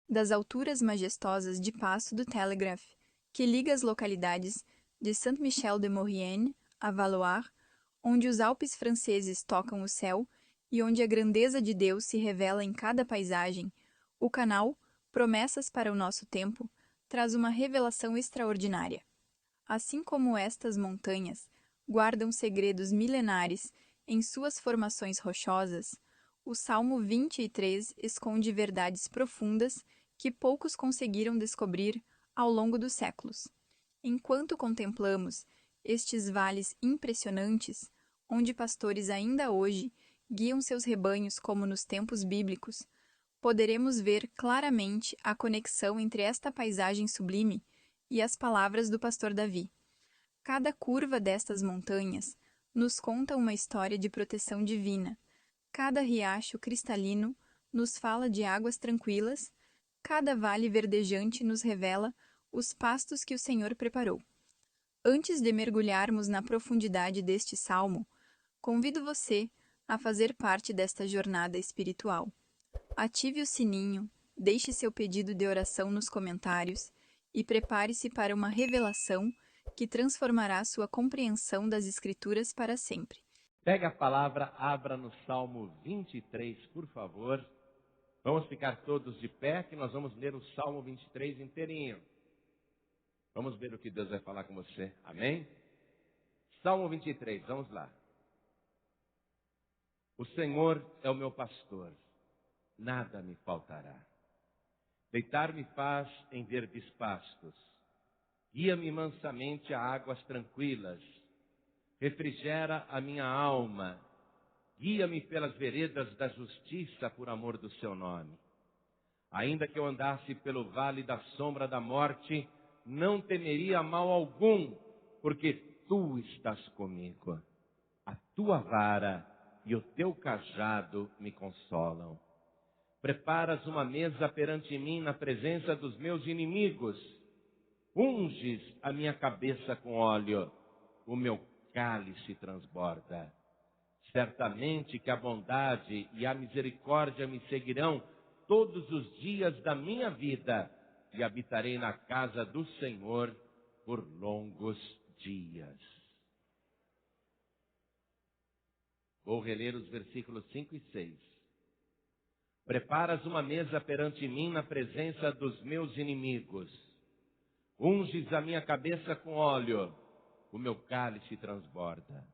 das alturas majestosas de Passo do Telegraph, que liga as localidades de Saint-Michel-de-Maurienne a Valoir, onde os Alpes franceses tocam o céu e onde a grandeza de Deus se revela em cada paisagem, o canal, Promessas para o Nosso Tempo, traz uma revelação extraordinária. Assim como estas montanhas guardam segredos milenares em suas formações rochosas, o Salmo 23 esconde verdades profundas que poucos conseguiram descobrir ao longo dos séculos. Enquanto contemplamos estes vales impressionantes, onde pastores ainda hoje guiam seus rebanhos como nos tempos bíblicos, poderemos ver claramente a conexão entre esta paisagem sublime e as palavras do pastor Davi. Cada curva destas montanhas nos conta uma história de proteção divina. Cada riacho cristalino nos fala de águas tranquilas, cada vale verdejante nos revela os pastos que o Senhor preparou. Antes de mergulharmos na profundidade deste salmo, convido você a fazer parte desta jornada espiritual. Ative o sininho, deixe seu pedido de oração nos comentários e prepare-se para uma revelação que transformará sua compreensão das Escrituras para sempre. Pegue a palavra, abra no Salmo 23, por favor. Vamos ficar todos de pé, que nós vamos ler o Salmo 23 inteirinho. Vamos ver o que Deus vai falar com você. Amém? Salmo 23, vamos lá. O Senhor é o meu pastor, nada me faltará. Deitar-me faz em verdes pastos. Guia-me mansamente a águas tranquilas. Refrigera a minha alma. Guia-me pelas veredas da justiça por amor do seu nome. Ainda que eu andasse pelo vale da sombra da morte, não temeria mal algum, porque tu estás comigo. A tua vara e o teu cajado me consolam. Preparas uma mesa perante mim na presença dos meus inimigos. Unges a minha cabeça com óleo, o meu cálice transborda. Certamente que a bondade e a misericórdia me seguirão todos os dias da minha vida, e habitarei na casa do Senhor por longos dias. Vou reler os versículos 5 e 6. Preparas uma mesa perante mim na presença dos meus inimigos. Unges a minha cabeça com óleo, o meu cálice transborda.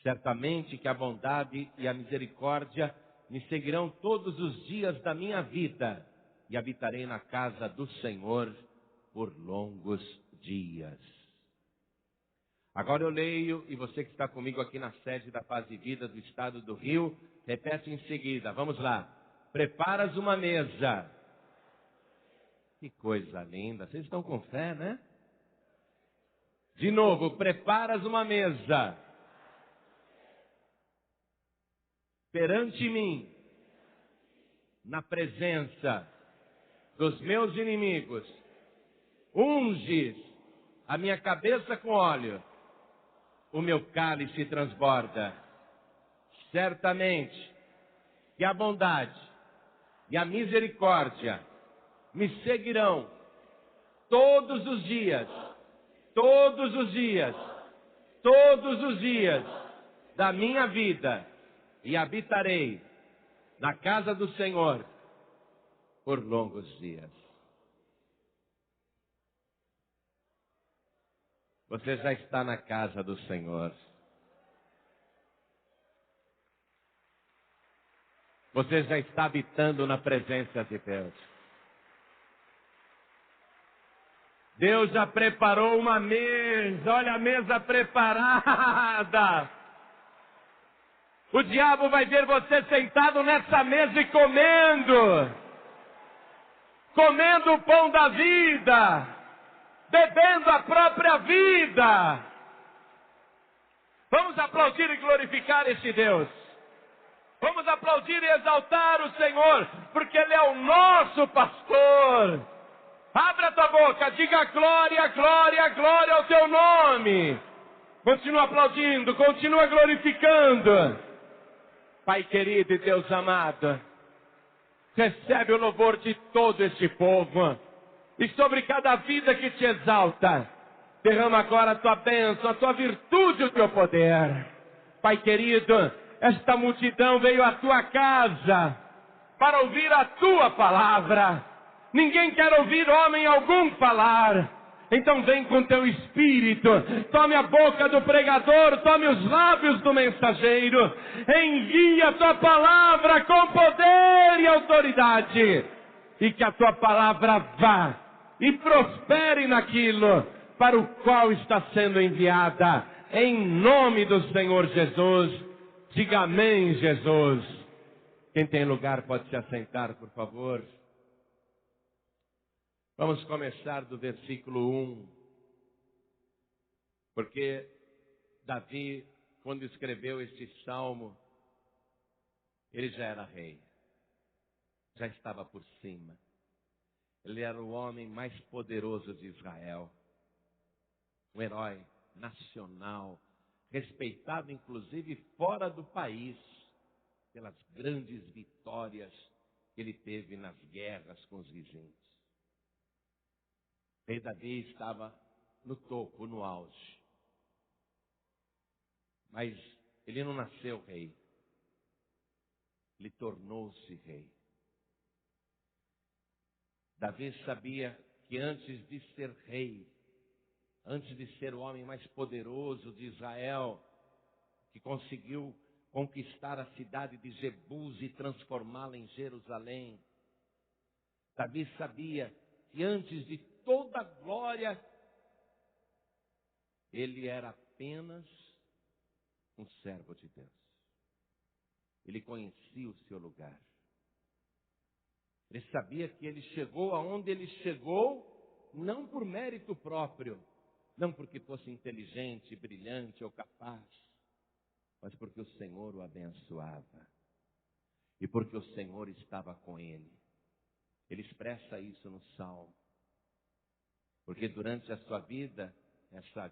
Certamente que a bondade e a misericórdia me seguirão todos os dias da minha vida, e habitarei na casa do Senhor por longos dias. Agora eu leio, e você que está comigo aqui na sede da Paz e Vida do Estado do Rio, repete em seguida. Vamos lá. Preparas uma mesa. Que coisa linda. Vocês estão com fé, né? De novo, preparas uma mesa perante mim, na presença dos meus inimigos. Unges a minha cabeça com óleo, o meu cálice transborda. Certamente que a bondade e a misericórdia me seguirão todos os dias, todos os dias, todos os dias da minha vida, e habitarei na casa do Senhor por longos dias. Você já está na casa do Senhor. Você já está habitando na presença de Deus. Deus já preparou uma mesa, olha a mesa preparada. O diabo vai ver você sentado nessa mesa e comendo o pão da vida, bebendo a própria vida. Vamos aplaudir e glorificar este Deus. Vamos aplaudir e exaltar o Senhor, porque Ele é o nosso pastor. Abra a tua boca, diga glória, glória, glória ao teu nome. Continua aplaudindo, continua glorificando. Pai querido e Deus amado, Recebe o louvor de todo este povo. E sobre cada vida que te exalta, derrama agora a tua bênção, a tua virtude, o teu poder. Pai querido, esta multidão veio à tua casa para ouvir a tua palavra. Ninguém quer ouvir homem algum falar. Então vem com teu espírito, tome a boca do pregador, tome os lábios do mensageiro, envia a tua palavra com poder e autoridade, e que a tua palavra vá e prospere naquilo para o qual está sendo enviada, em nome do Senhor Jesus. Diga amém, Jesus. Quem tem lugar pode se assentar, por favor. Vamos começar do versículo 1, porque Davi, quando escreveu este salmo, ele já era rei, já estava por cima. Ele era o homem mais poderoso de Israel, um herói nacional, respeitado inclusive fora do país, pelas grandes vitórias que ele teve nas guerras com os vizinhos. O rei Davi estava no topo, no auge. Mas ele não nasceu rei. Ele tornou-se rei. Davi sabia que antes de ser rei, antes de ser o homem mais poderoso de Israel, que conseguiu conquistar a cidade de Jebus e transformá-la em Jerusalém, Davi sabia que antes de toda a glória, ele era apenas um servo de Deus. Ele conhecia o seu lugar. Ele sabia que ele chegou aonde ele chegou, não por mérito próprio, não porque fosse inteligente, brilhante ou capaz, mas porque o Senhor o abençoava e porque o Senhor estava com ele. Ele expressa isso no Salmo. Porque durante a sua vida, essa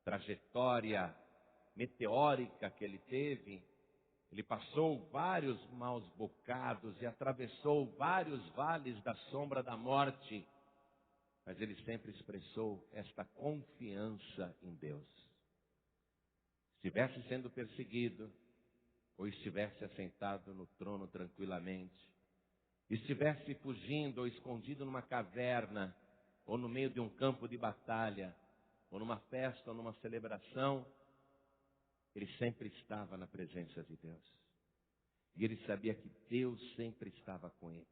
trajetória meteórica que ele teve, ele passou vários maus bocados e atravessou vários vales da sombra da morte, mas ele sempre expressou esta confiança em Deus. Estivesse sendo perseguido, ou estivesse assentado no trono tranquilamente, estivesse fugindo ou escondido numa caverna, ou no meio de um campo de batalha, ou numa festa, ou numa celebração, ele sempre estava na presença de Deus. E ele sabia que Deus sempre estava com ele.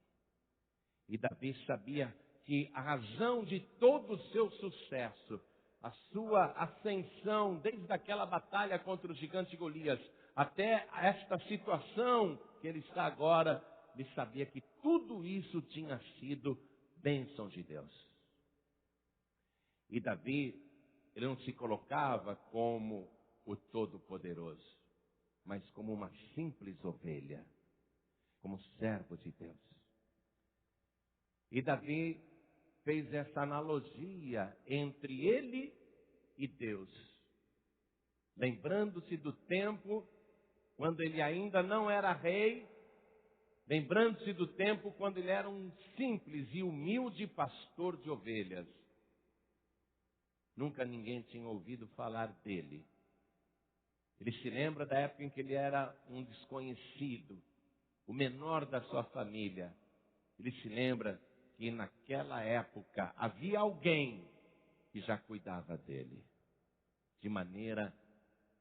E Davi sabia que a razão de todo o seu sucesso, a sua ascensão, desde aquela batalha contra o gigante Golias, até esta situação que ele está agora, ele sabia que tudo isso tinha sido bênção de Deus. E Davi, ele não se colocava como o Todo-Poderoso, mas como uma simples ovelha, como servo de Deus. E Davi fez essa analogia entre ele e Deus, lembrando-se do tempo quando ele ainda não era rei, lembrando-se do tempo quando ele era um simples e humilde pastor de ovelhas. Nunca ninguém tinha ouvido falar dele. Ele se lembra da época em que ele era um desconhecido, o menor da sua família. Ele se lembra que naquela época havia alguém que já cuidava dele de maneira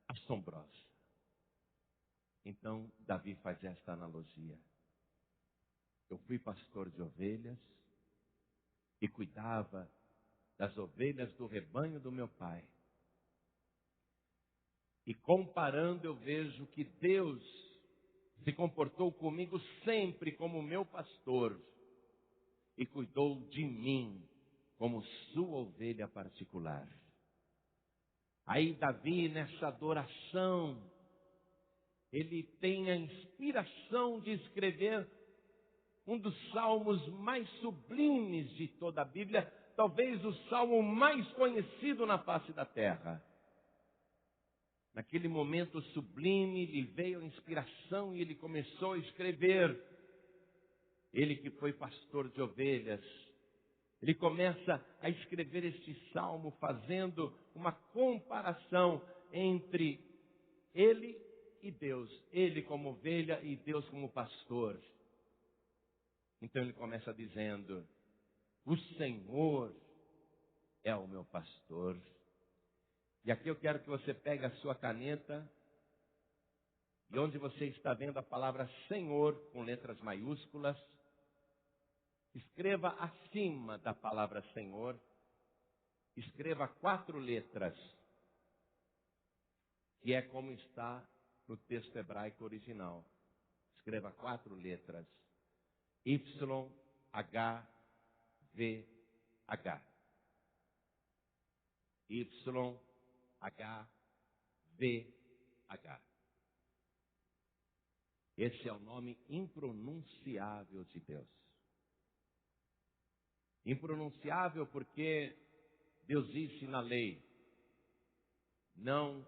assombrosa. Então Davi faz esta analogia. Eu fui pastor de ovelhas e cuidava das ovelhas do rebanho do meu pai. E comparando, eu vejo que Deus se comportou comigo sempre como meu pastor e cuidou de mim como sua ovelha particular. Aí Davi, nessa adoração, ele tem a inspiração de escrever um dos salmos mais sublimes de toda a Bíblia, talvez o salmo mais conhecido na face da terra. Naquele momento sublime, lhe veio a inspiração e ele começou a escrever. ele que foi pastor de ovelhas, ele começa a escrever este salmo fazendo uma comparação entre ele e Deus. Ele como ovelha e Deus como pastor. Então ele começa dizendo: o Senhor é o meu pastor. E aqui eu quero que você pegue a sua caneta e onde você está vendo a palavra Senhor com letras maiúsculas, escreva acima da palavra Senhor, escreva 4 letras, que é como está no texto hebraico original. Escreva 4 letras. YHVH. YHVH. Esse é o nome impronunciável de Deus. Impronunciável porque Deus disse na lei: não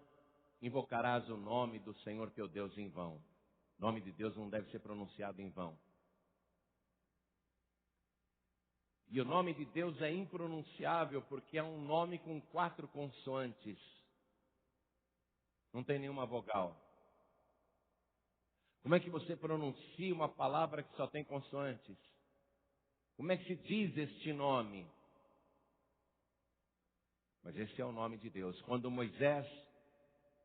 invocarás o nome do Senhor teu Deus em vão. O nome de Deus não deve ser pronunciado em vão. E o nome de Deus é impronunciável porque é um nome com 4 consoantes. Não tem nenhuma vogal. Como é que você pronuncia uma palavra que só tem consoantes? Como é que se diz este nome? Mas esse é o nome de Deus. Quando Moisés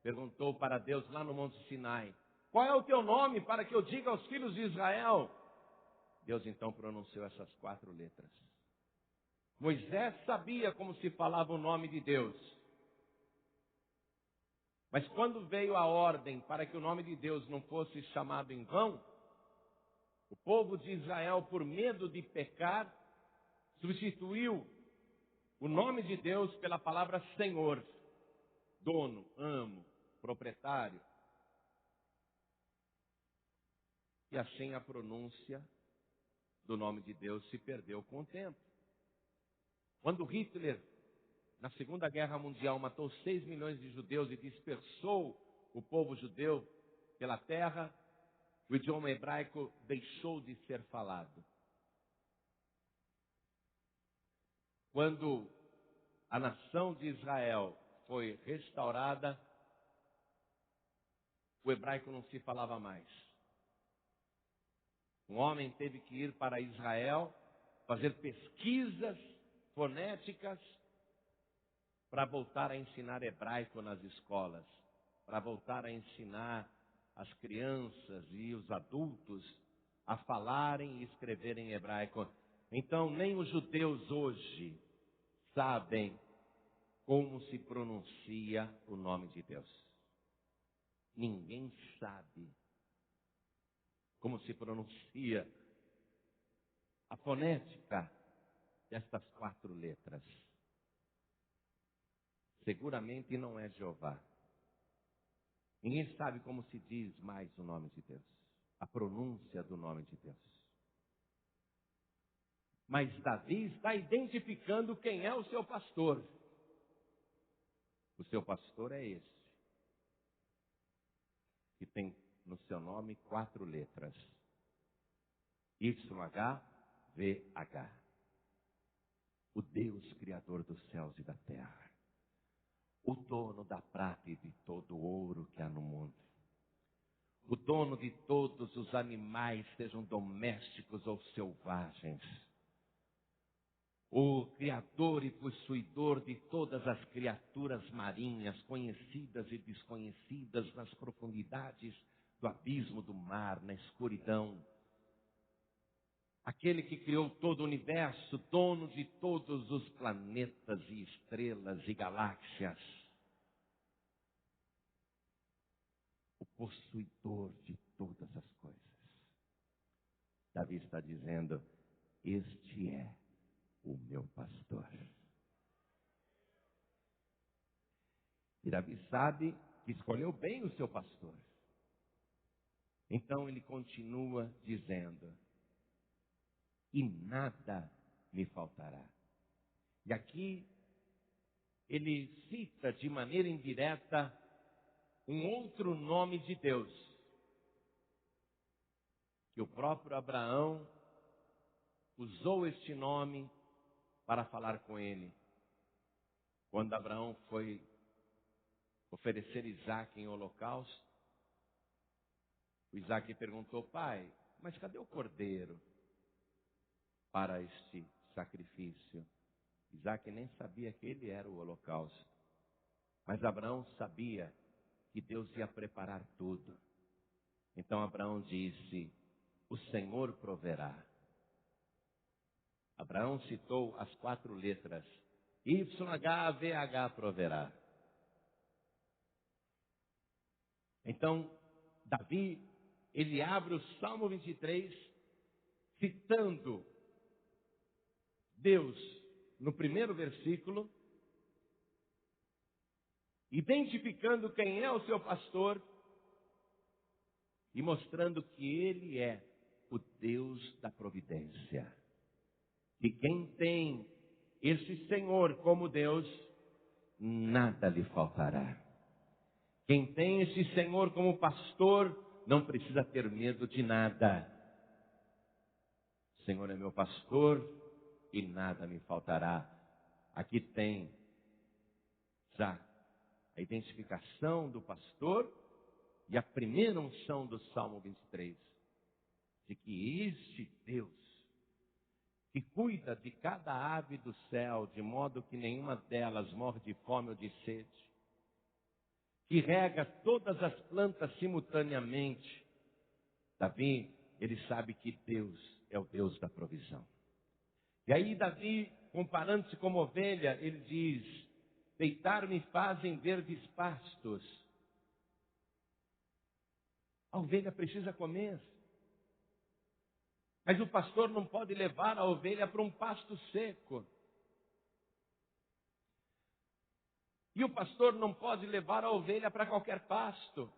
perguntou para Deus lá no Monte Sinai: qual é o teu nome para que eu diga aos filhos de Israel? Deus então pronunciou essas 4 letras. Moisés sabia como se falava o nome de Deus. Mas quando veio a ordem para que o nome de Deus não fosse chamado em vão, o povo de Israel, por medo de pecar, substituiu o nome de Deus pela palavra Senhor, dono, amo, proprietário. E assim a pronúncia do nome de Deus se perdeu com o tempo. Quando Hitler, na Segunda Guerra Mundial, matou 6 milhões de judeus e dispersou o povo judeu pela terra, o idioma hebraico deixou de ser falado. Quando a nação de Israel foi restaurada, o hebraico não se falava mais. Um homem teve que ir para Israel, fazer pesquisas fonéticas para voltar a ensinar hebraico nas escolas, para voltar a ensinar as crianças e os adultos a falarem e escreverem hebraico. Então, nem os judeus hoje sabem como se pronuncia o nome de Deus. Ninguém sabe como se pronuncia a fonética destas 4 letras. Seguramente não é Jeová. Ninguém sabe como se diz mais o nome de Deus, a pronúncia do nome de Deus. Mas Davi está identificando quem é o seu pastor. O seu pastor é esse, que tem no seu nome 4 letras. YHVH. O Deus Criador dos céus e da terra. O dono da prata e de todo o ouro que há no mundo. O dono de todos os animais, sejam domésticos ou selvagens. O Criador e possuidor de todas as criaturas marinhas, conhecidas e desconhecidas, nas profundidades do abismo do mar, na escuridão. Aquele que criou todo o universo, dono de todos os planetas e estrelas e galáxias. O possuidor de todas as coisas. Davi está dizendo: este é o meu pastor. E Davi sabe que escolheu bem o seu pastor. Então ele continua dizendo: e nada me faltará. E aqui ele cita de maneira indireta um outro nome de Deus, que o próprio Abraão usou este nome para falar com ele. Quando Abraão foi oferecer Isaque em holocausto, o Isaque perguntou: pai, mas cadê o cordeiro para este sacrifício? Isaque nem sabia que ele era o holocausto. Mas Abraão sabia que Deus ia preparar tudo. Então Abraão disse: o Senhor proverá. Abraão citou as 4 letras: YHVH proverá. Então, Davi, ele abre o Salmo 23, citando Deus no primeiro versículo, identificando quem é o seu pastor e mostrando que ele é o Deus da providência. E quem tem esse Senhor como Deus, nada lhe faltará. Quem tem esse Senhor como pastor, não precisa ter medo de nada. O Senhor é meu pastor e nada me faltará. Aqui tem já a identificação do pastor e a primeira unção do Salmo 23, de que este Deus, que cuida de cada ave do céu, de modo que nenhuma delas morre de fome ou de sede, que rega todas as plantas simultaneamente. Davi, ele sabe que Deus é o Deus da provisão. E aí Davi, comparando-se como ovelha, ele diz: deitar-me fazem verdes pastos. A ovelha precisa comer. Mas o pastor não pode levar a ovelha para um pasto seco. E o pastor não pode levar a ovelha para qualquer pasto.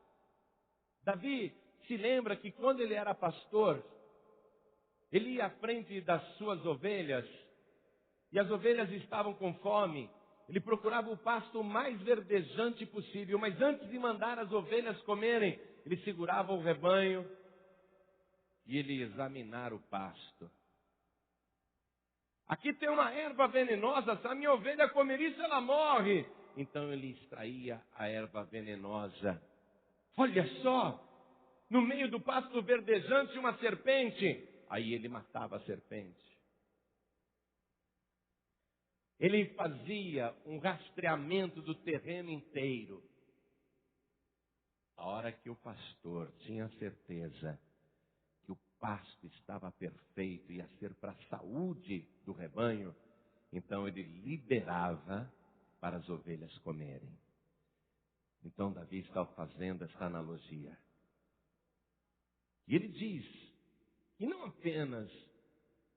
Davi se lembra que quando ele era pastor, ele ia à frente das suas ovelhas, e as ovelhas estavam com fome. Ele procurava o pasto mais verdejante possível, mas antes de mandar as ovelhas comerem, ele segurava o rebanho e ele ia examinar o pasto. Aqui tem uma erva venenosa, se a minha ovelha comer isso, ela morre. Então ele extraía a erva venenosa. Olha só, no meio do pasto verdejante, uma serpente. Aí ele matava a serpente. Ele fazia um rastreamento do terreno inteiro. A hora que o pastor tinha certeza que o pasto estava perfeito, ia ser para a saúde do rebanho, então ele liberava para as ovelhas comerem. Então Davi está fazendo esta analogia. E ele diz que não apenas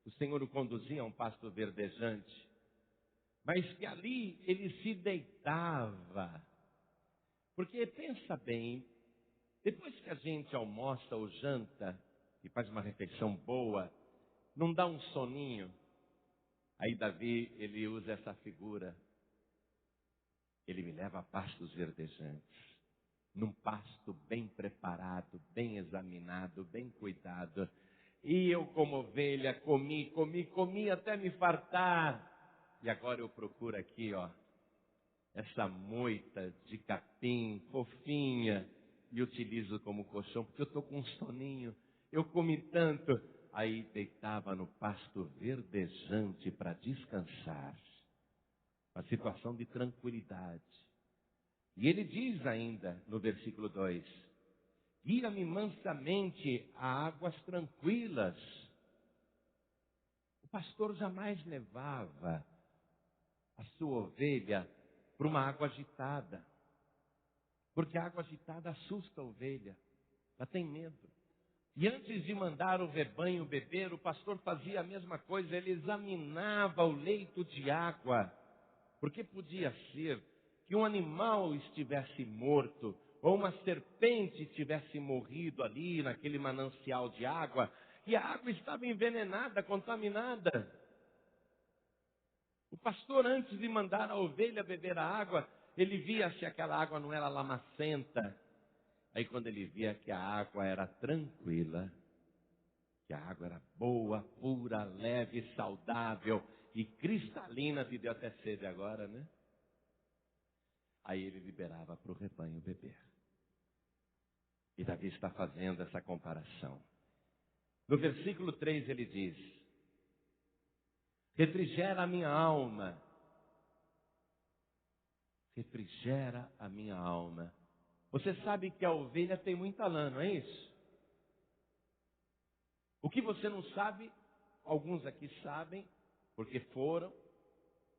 o Senhor o conduzia a um pasto verdejante, mas que ali ele se deitava. Porque pensa bem, depois que a gente almoça ou janta e faz uma refeição boa, não dá um soninho? Aí Davi, ele usa essa figura. Ele me leva a pastos verdejantes, num pasto bem preparado, bem examinado, bem cuidado. E eu, como ovelha, comi até me fartar. E agora eu procuro aqui, ó, essa moita de capim fofinha e utilizo como colchão, porque eu estou com um soninho. Eu comi tanto. Aí deitava no pasto verdejante para descansar. Uma situação de tranquilidade. E ele diz ainda no versículo 2: guia-me mansamente a águas tranquilas. O pastor jamais levava a sua ovelha para uma água agitada, porque a água agitada assusta a ovelha, ela tem medo. E antes de mandar o rebanho beber, o pastor fazia a mesma coisa, ele examinava o leito de água, porque podia ser que um animal estivesse morto, ou uma serpente tivesse morrido ali naquele manancial de água, e a água estava envenenada, contaminada. O pastor, antes de mandar a ovelha beber a água, ele via se aquela água não era lamacenta. Aí quando ele via que a água era tranquila, que a água era boa, pura, leve, saudável e cristalina. Te deu até sede agora, né? Aí ele liberava para o rebanho beber. E Davi está fazendo essa comparação. No versículo 3 ele diz: refrigera a minha alma. Refrigera a minha alma. Você sabe que a ovelha tem muita lã, não é isso? O que você não sabe, alguns aqui sabem, porque foram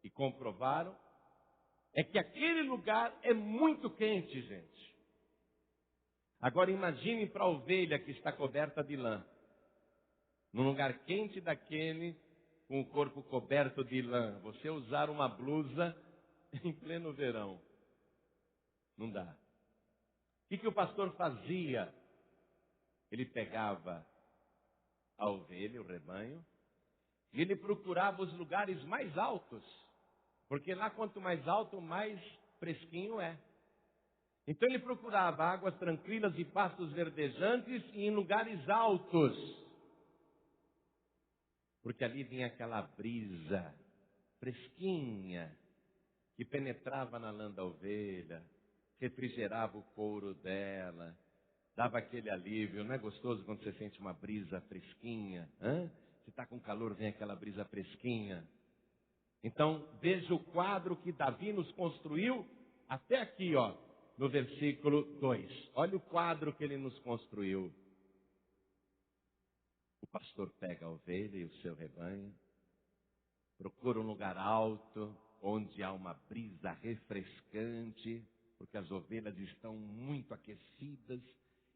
e comprovaram, é que aquele lugar é muito quente, gente. Agora imagine para a ovelha que está coberta de lã, num lugar quente daquele, com o corpo coberto de lã, você usar uma blusa em pleno verão. Não dá. O que o pastor fazia? Ele pegava a ovelha, o rebanho, e ele procurava os lugares mais altos, porque lá quanto mais alto, mais fresquinho é. Então ele procurava águas tranquilas e pastos verdejantes e em lugares altos, porque ali vinha aquela brisa fresquinha que penetrava na lã da ovelha, refrigerava o couro dela, dava aquele alívio. Não é gostoso quando você sente uma brisa fresquinha? Se está com calor, vem aquela brisa fresquinha. Então, veja o quadro que Davi nos construiu até aqui, ó, no versículo 2. Olha o quadro que ele nos construiu. O pastor pega a ovelha e o seu rebanho, procura um lugar alto, onde há uma brisa refrescante, porque as ovelhas estão muito aquecidas,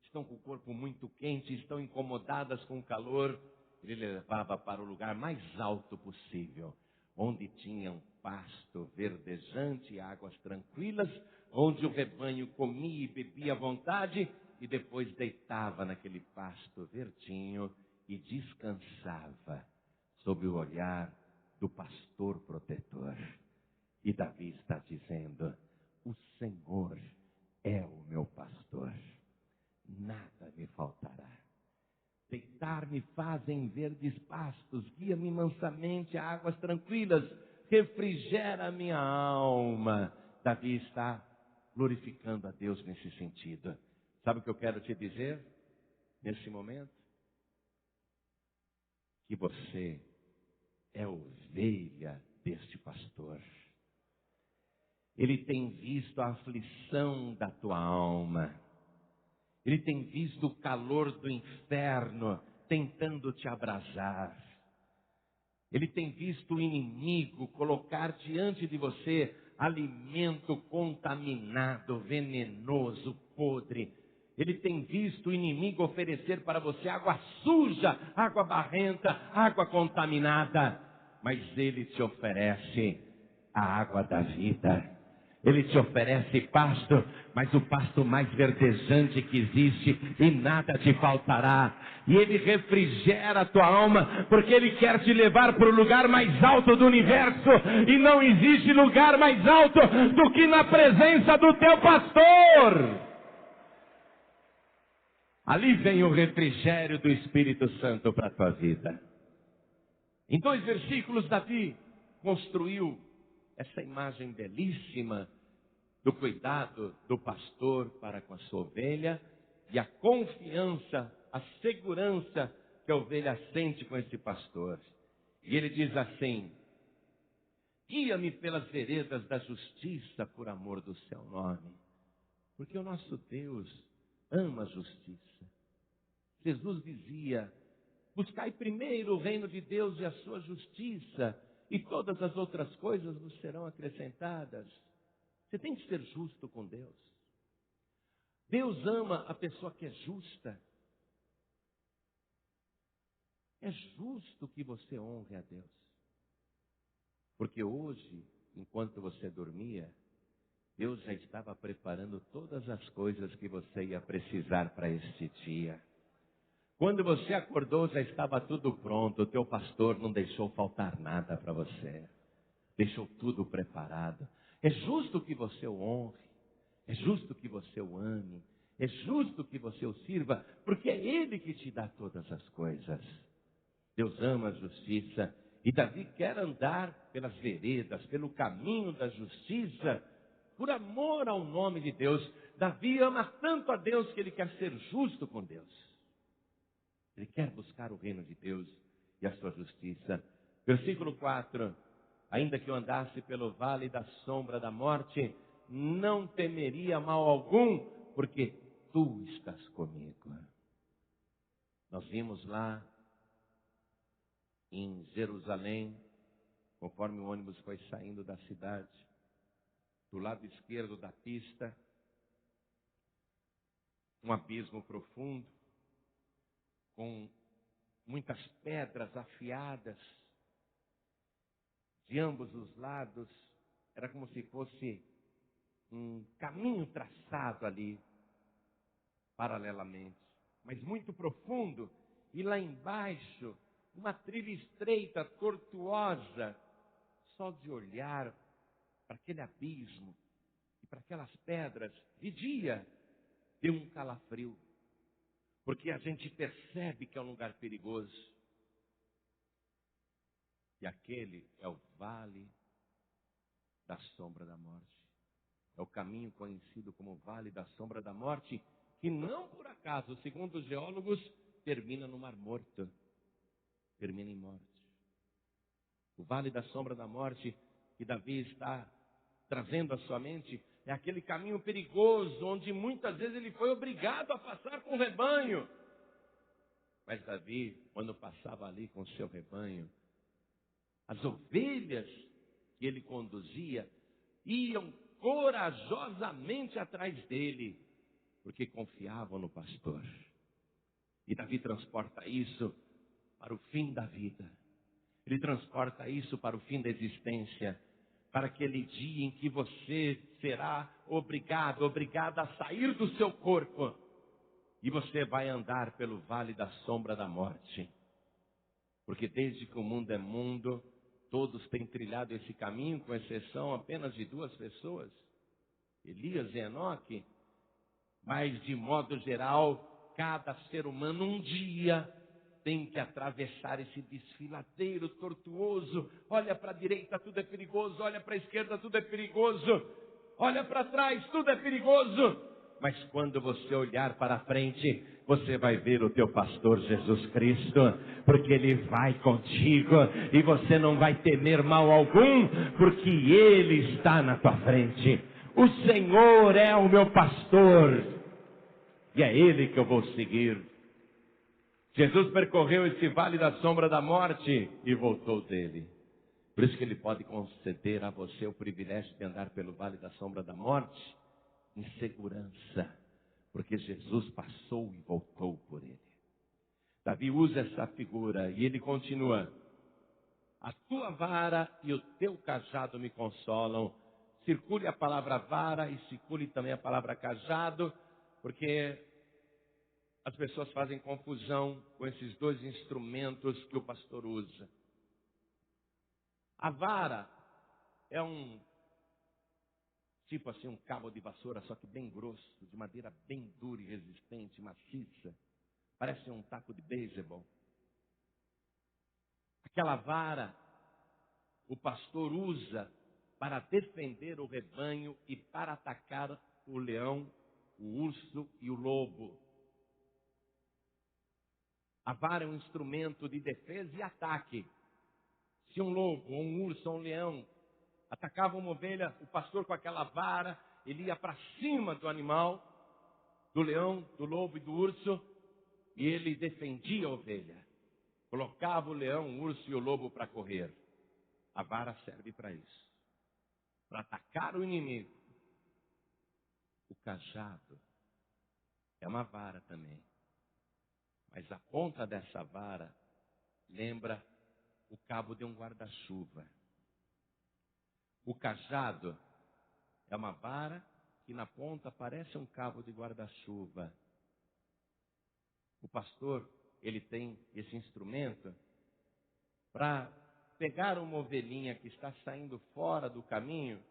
estão com o corpo muito quente, estão incomodadas com o calor. Ele levava para o lugar mais alto possível, onde tinha um pasto verdejante e águas tranquilas, onde o rebanho comia e bebia à vontade, e depois deitava naquele pasto verdinho e descansava sob o olhar do pastor protetor. E Davi está dizendo: o Senhor é o meu pastor, nada me faltará. Deitar-me faz em verdes pastos, guia-me mansamente a águas tranquilas, refrigera a minha alma. Davi está glorificando a Deus nesse sentido. Sabe o que eu quero te dizer nesse momento? Que você é ovelha deste pastor. Ele tem visto a aflição da tua alma. Ele tem visto o calor do inferno tentando te abrasar. Ele tem visto o inimigo colocar diante de você alimento contaminado, venenoso, podre. Ele tem visto o inimigo oferecer para você água suja, água barrenta, água contaminada. Mas ele te oferece a água da vida. Ele te oferece pasto, mas o pasto mais verdejante que existe, e nada te faltará. E ele refrigera a tua alma, porque ele quer te levar para o lugar mais alto do universo. E não existe lugar mais alto do que na presença do teu pastor. Ali vem o refrigério do Espírito Santo para a tua vida. Em 2 versículos, Davi construiu essa imagem belíssima do cuidado do pastor para com a sua ovelha e a confiança, a segurança que a ovelha sente com esse pastor. E ele diz assim: guia-me pelas veredas da justiça por amor do seu nome. Porque o nosso Deus ama a justiça. Jesus dizia: buscai primeiro o reino de Deus e a sua justiça, e todas as outras coisas vos serão acrescentadas. Você tem que ser justo com Deus. Deus ama a pessoa que é justa. É justo que você honre a Deus. Porque hoje, enquanto você dormia, Deus já estava preparando todas as coisas que você ia precisar para este dia. Quando você acordou, já estava tudo pronto. O teu pastor não deixou faltar nada para você. Deixou tudo preparado. É justo que você o honre. É justo que você o ame. É justo que você o sirva, porque é Ele que te dá todas as coisas. Deus ama a justiça e Davi quer andar pelas veredas, pelo caminho da justiça, por amor ao nome de Deus. Davi ama tanto a Deus que ele quer ser justo com Deus. Ele quer buscar o reino de Deus e a sua justiça. Versículo 4. Ainda que eu andasse pelo vale da sombra da morte, não temeria mal algum, porque tu estás comigo. Nós vimos lá em Jerusalém, conforme o ônibus foi saindo da cidade, do lado esquerdo da pista, um abismo profundo, com muitas pedras afiadas de ambos os lados. Era como se fosse um caminho traçado ali, paralelamente, mas muito profundo. E lá embaixo, uma trilha estreita, tortuosa. Só de olhar para aquele abismo e para aquelas pedras, de dia, deu um calafrio. Porque a gente percebe que é um lugar perigoso. E aquele é o vale da sombra da morte. É o caminho conhecido como Vale da Sombra da Morte, que não por acaso, segundo os geólogos, termina no Mar Morto. Termina em morte. O Vale da Sombra da Morte que Davi está trazendo à sua mente é aquele caminho perigoso, onde muitas vezes ele foi obrigado a passar com o rebanho. Mas Davi, quando passava ali com o seu rebanho, as ovelhas que ele conduzia iam corajosamente atrás dele, porque confiavam no pastor. E Davi transporta isso para o fim da vida. Ele transporta isso para o fim da existência, para aquele dia em que você será obrigada a sair do seu corpo e você vai andar pelo vale da sombra da morte. Porque desde que o mundo é mundo, todos têm trilhado esse caminho, com exceção apenas de 2 pessoas, Elias e Enoque. Mas, de modo geral, cada ser humano um dia tem que atravessar esse desfiladeiro tortuoso. Olha para a direita, tudo é perigoso. Olha para a esquerda, tudo é perigoso. Olha para trás, tudo é perigoso. Mas quando você olhar para frente, você vai ver o teu pastor Jesus Cristo, porque Ele vai contigo e você não vai temer mal algum, porque Ele está na tua frente. O Senhor é o meu pastor e é Ele que eu vou seguir. Jesus percorreu esse vale da sombra da morte e voltou dele. Por isso que Ele pode conceder a você o privilégio de andar pelo vale da sombra da morte em segurança, porque Jesus passou e voltou por ele. Davi usa essa figura e ele continua: a tua vara e o teu cajado me consolam. Circule a palavra vara e circule também a palavra cajado, porque as pessoas fazem confusão com esses 2 instrumentos que o pastor usa. A vara é tipo assim, um cabo de vassoura, só que bem grosso, de madeira bem dura e resistente, maciça. Parece um taco de beisebol. Aquela vara, o pastor usa para defender o rebanho e para atacar o leão, o urso e o lobo. A vara é um instrumento de defesa e ataque. Se um lobo, ou um urso, ou um leão atacava uma ovelha, o pastor com aquela vara, ele ia para cima do animal, do leão, do lobo e do urso, e ele defendia a ovelha. Colocava o leão, o urso e o lobo para correr. A vara serve para isso, para atacar o inimigo. O cajado é uma vara também, mas a ponta dessa vara lembra o cabo de um guarda-chuva. O cajado é uma vara que na ponta parece um cabo de guarda-chuva. O pastor, ele tem esse instrumento para pegar uma ovelhinha que está saindo fora do caminho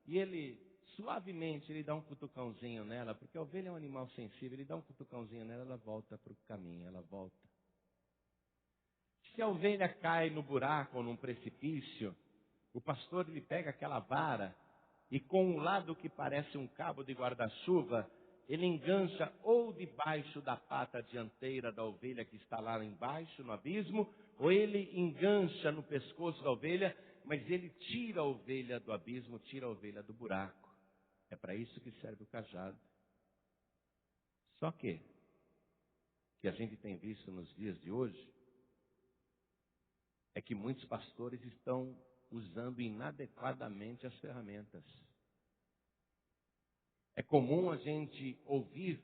e ele suavemente ele dá um cutucãozinho nela, porque a ovelha é um animal sensível, ele dá um cutucãozinho nela, ela volta para o caminho, ela volta. Se a ovelha cai no buraco ou num precipício, o pastor ele pega aquela vara e com um lado que parece um cabo de guarda-chuva, ele engancha ou debaixo da pata dianteira da ovelha que está lá embaixo no abismo, ou ele engancha no pescoço da ovelha, mas ele tira a ovelha do abismo, tira a ovelha do buraco. É para isso que serve o cajado. Só que a gente tem visto nos dias de hoje, é que muitos pastores estão usando inadequadamente as ferramentas. É comum a gente ouvir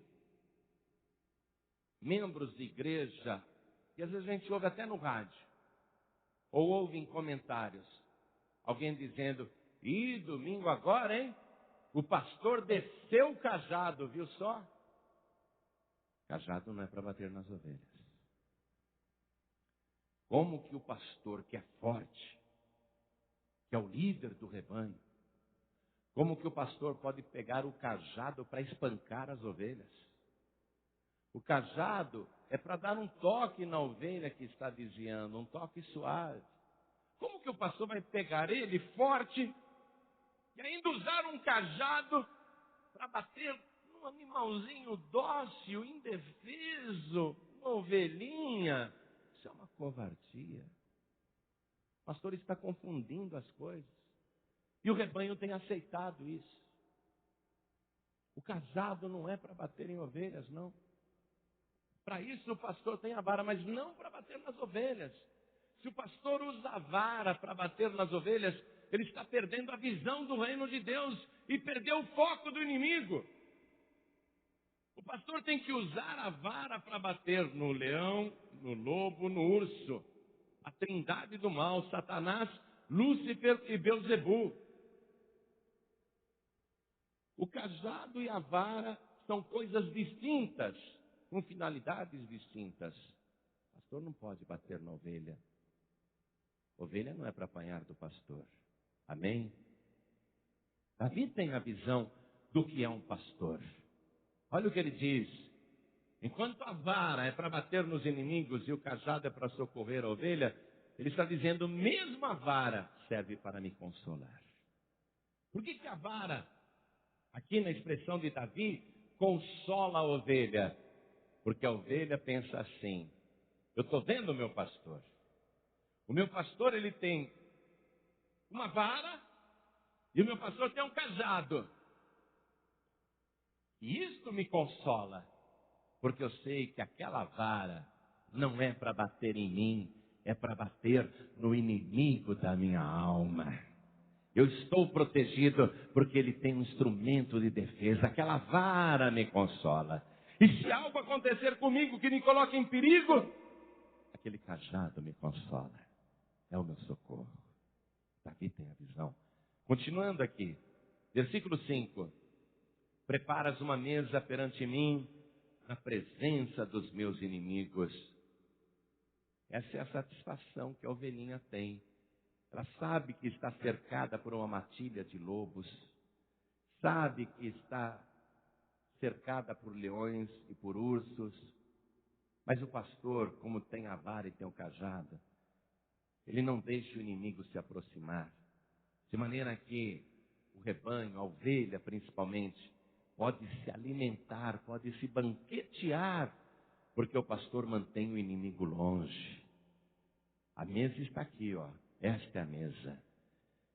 membros de igreja, e às vezes a gente ouve até no rádio, ou ouve em comentários, alguém dizendo, domingo agora, hein? O pastor desceu o cajado, viu só? Cajado não é para bater nas ovelhas. Como que o pastor que é forte, que é o líder do rebanho, como que o pastor pode pegar o cajado para espancar as ovelhas? O cajado é para dar um toque na ovelha que está desviando, um toque suave. Como que o pastor vai pegar ele forte e ainda usar um cajado para bater num animalzinho dócil, indefeso, uma ovelhinha? Isso é uma covardia. O pastor está confundindo as coisas. E o rebanho tem aceitado isso. O cajado não é para bater em ovelhas, não. Para isso o pastor tem a vara, mas não para bater nas ovelhas. Se o pastor usa a vara para bater nas ovelhas, ele está perdendo a visão do reino de Deus e perdeu o foco do inimigo. O pastor tem que usar a vara para bater no leão, no lobo, no urso. A trindade do mal, Satanás, Lúcifer e Belzebu. O cajado e a vara são coisas distintas, com finalidades distintas. O pastor não pode bater na ovelha. Ovelha não é para apanhar do pastor. Amém? Davi tem a visão do que é um pastor. Olha o que ele diz. Enquanto a vara é para bater nos inimigos e o cajado é para socorrer a ovelha, ele está dizendo, mesmo a vara serve para me consolar. Por que a vara, aqui na expressão de Davi, consola a ovelha? Porque a ovelha pensa assim, eu estou vendo o meu pastor. O meu pastor, ele tem uma vara e o meu pastor tem um cajado. E isto me consola, porque eu sei que aquela vara não é para bater em mim, é para bater no inimigo da minha alma. Eu estou protegido porque ele tem um instrumento de defesa. Aquela vara me consola. E se algo acontecer comigo que me coloque em perigo, aquele cajado me consola. É o meu socorro. Davi tem a visão. Continuando aqui, versículo 5. Preparas uma mesa perante mim, na presença dos meus inimigos. Essa é a satisfação que a ovelhinha tem. Ela sabe que está cercada por uma matilha de lobos. Sabe que está cercada por leões e por ursos. Mas o pastor, como tem a vara e tem o cajado, ele não deixa o inimigo se aproximar. De maneira que o rebanho, a ovelha principalmente, pode se alimentar, pode se banquetear, porque o pastor mantém o inimigo longe. A mesa está aqui, ó. Esta é a mesa.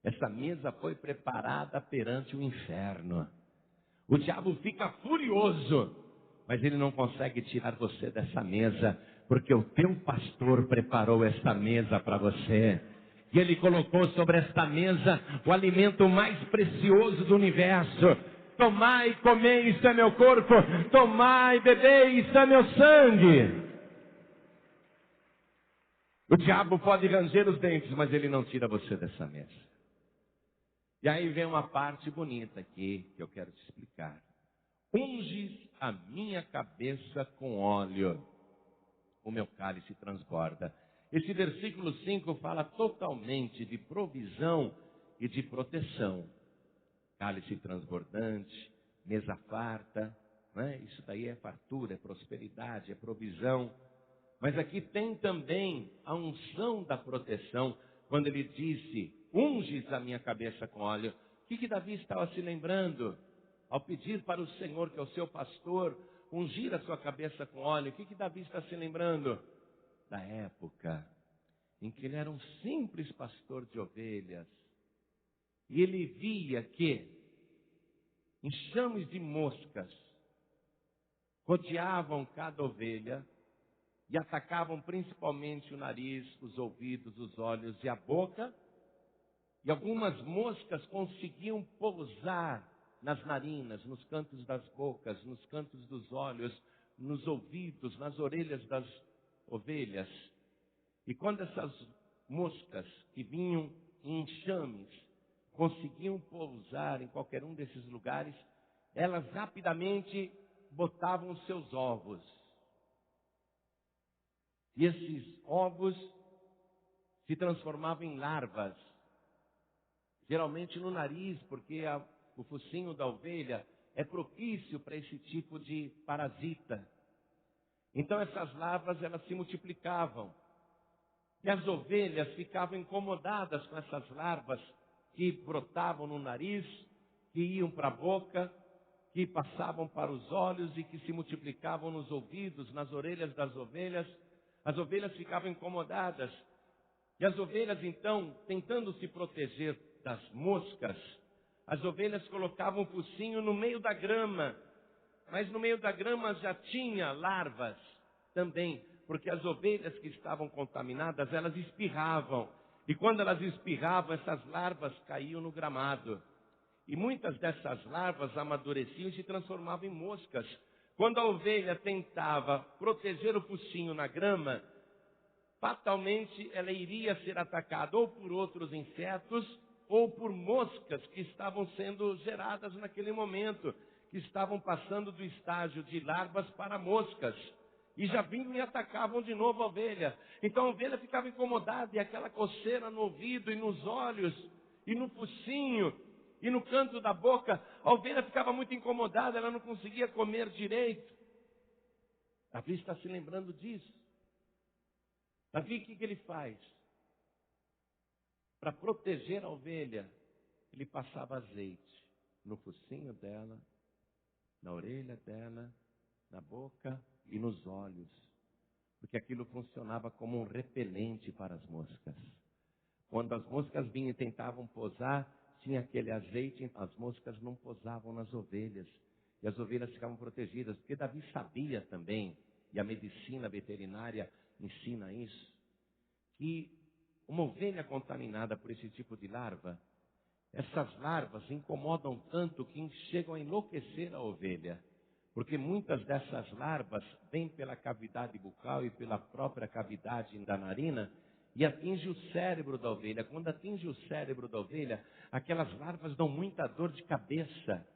Essa mesa foi preparada perante o inferno. O diabo fica furioso, mas ele não consegue tirar você dessa mesa, porque o teu pastor preparou esta mesa para você. E ele colocou sobre esta mesa o alimento mais precioso do universo. Tomai, comei, isso é meu corpo. Tomai, bebei, isso é meu sangue. O diabo pode ranger os dentes, mas ele não tira você dessa mesa. E aí vem uma parte bonita aqui, que eu quero te explicar. Unges a minha cabeça com óleo, o meu cálice transborda. Esse versículo 5 fala totalmente de provisão e de proteção. cálice transbordante, mesa farta, né? Isso daí é fartura, é prosperidade, é provisão. Mas aqui tem também a unção da proteção, quando ele disse, unges a minha cabeça com óleo. O que Davi estava se lembrando? Ao pedir para o Senhor, que é o seu pastor, ungir a sua cabeça com óleo, o que Davi está se lembrando? Da época em que ele era um simples pastor de ovelhas. E ele via que enxames de moscas rodeavam cada ovelha e atacavam principalmente o nariz, os ouvidos, os olhos e a boca. E algumas moscas conseguiam pousar nas narinas, nos cantos das bocas, nos cantos dos olhos, nos ouvidos, nas orelhas das ovelhas. E quando essas moscas que vinham em enxames conseguiam pousar em qualquer um desses lugares, elas rapidamente botavam os seus ovos. E esses ovos se transformavam em larvas, geralmente no nariz, porque o focinho da ovelha é propício para esse tipo de parasita. Então essas larvas, elas se multiplicavam. E as ovelhas ficavam incomodadas com essas larvas que brotavam no nariz, que iam para a boca, que passavam para os olhos e que se multiplicavam nos ouvidos, nas orelhas das ovelhas. As ovelhas ficavam incomodadas. E as ovelhas, então, tentando se proteger das moscas, as ovelhas colocavam o focinho no meio da grama. Mas no meio da grama já tinha larvas também, porque as ovelhas que estavam contaminadas, elas espirravam. E quando elas espirravam, essas larvas caíam no gramado. E muitas dessas larvas amadureciam e se transformavam em moscas. Quando a ovelha tentava proteger o focinho na grama, fatalmente ela iria ser atacada ou por outros insetos ou por moscas que estavam sendo geradas naquele momento, que estavam passando do estágio de larvas para moscas. E já vinham e atacavam de novo a ovelha. Então a ovelha ficava incomodada e aquela coceira no ouvido e nos olhos e no focinho e no canto da boca. A ovelha ficava muito incomodada, ela não conseguia comer direito. Davi está se lembrando disso. Davi, o que ele faz? Para proteger a ovelha, ele passava azeite no focinho dela, na orelha dela, na boca e nos olhos, porque aquilo funcionava como um repelente para as moscas. Quando as moscas vinham e tentavam posar, tinha aquele azeite, as moscas não posavam nas ovelhas, e as ovelhas ficavam protegidas, porque Davi sabia também, e a medicina veterinária ensina isso, que uma ovelha contaminada por esse tipo de larva, essas larvas incomodam tanto que chegam a enlouquecer a ovelha. Porque muitas dessas larvas vêm pela cavidade bucal e pela própria cavidade da narina e atinge o cérebro da ovelha. Quando atinge o cérebro da ovelha, aquelas larvas dão muita dor de cabeça.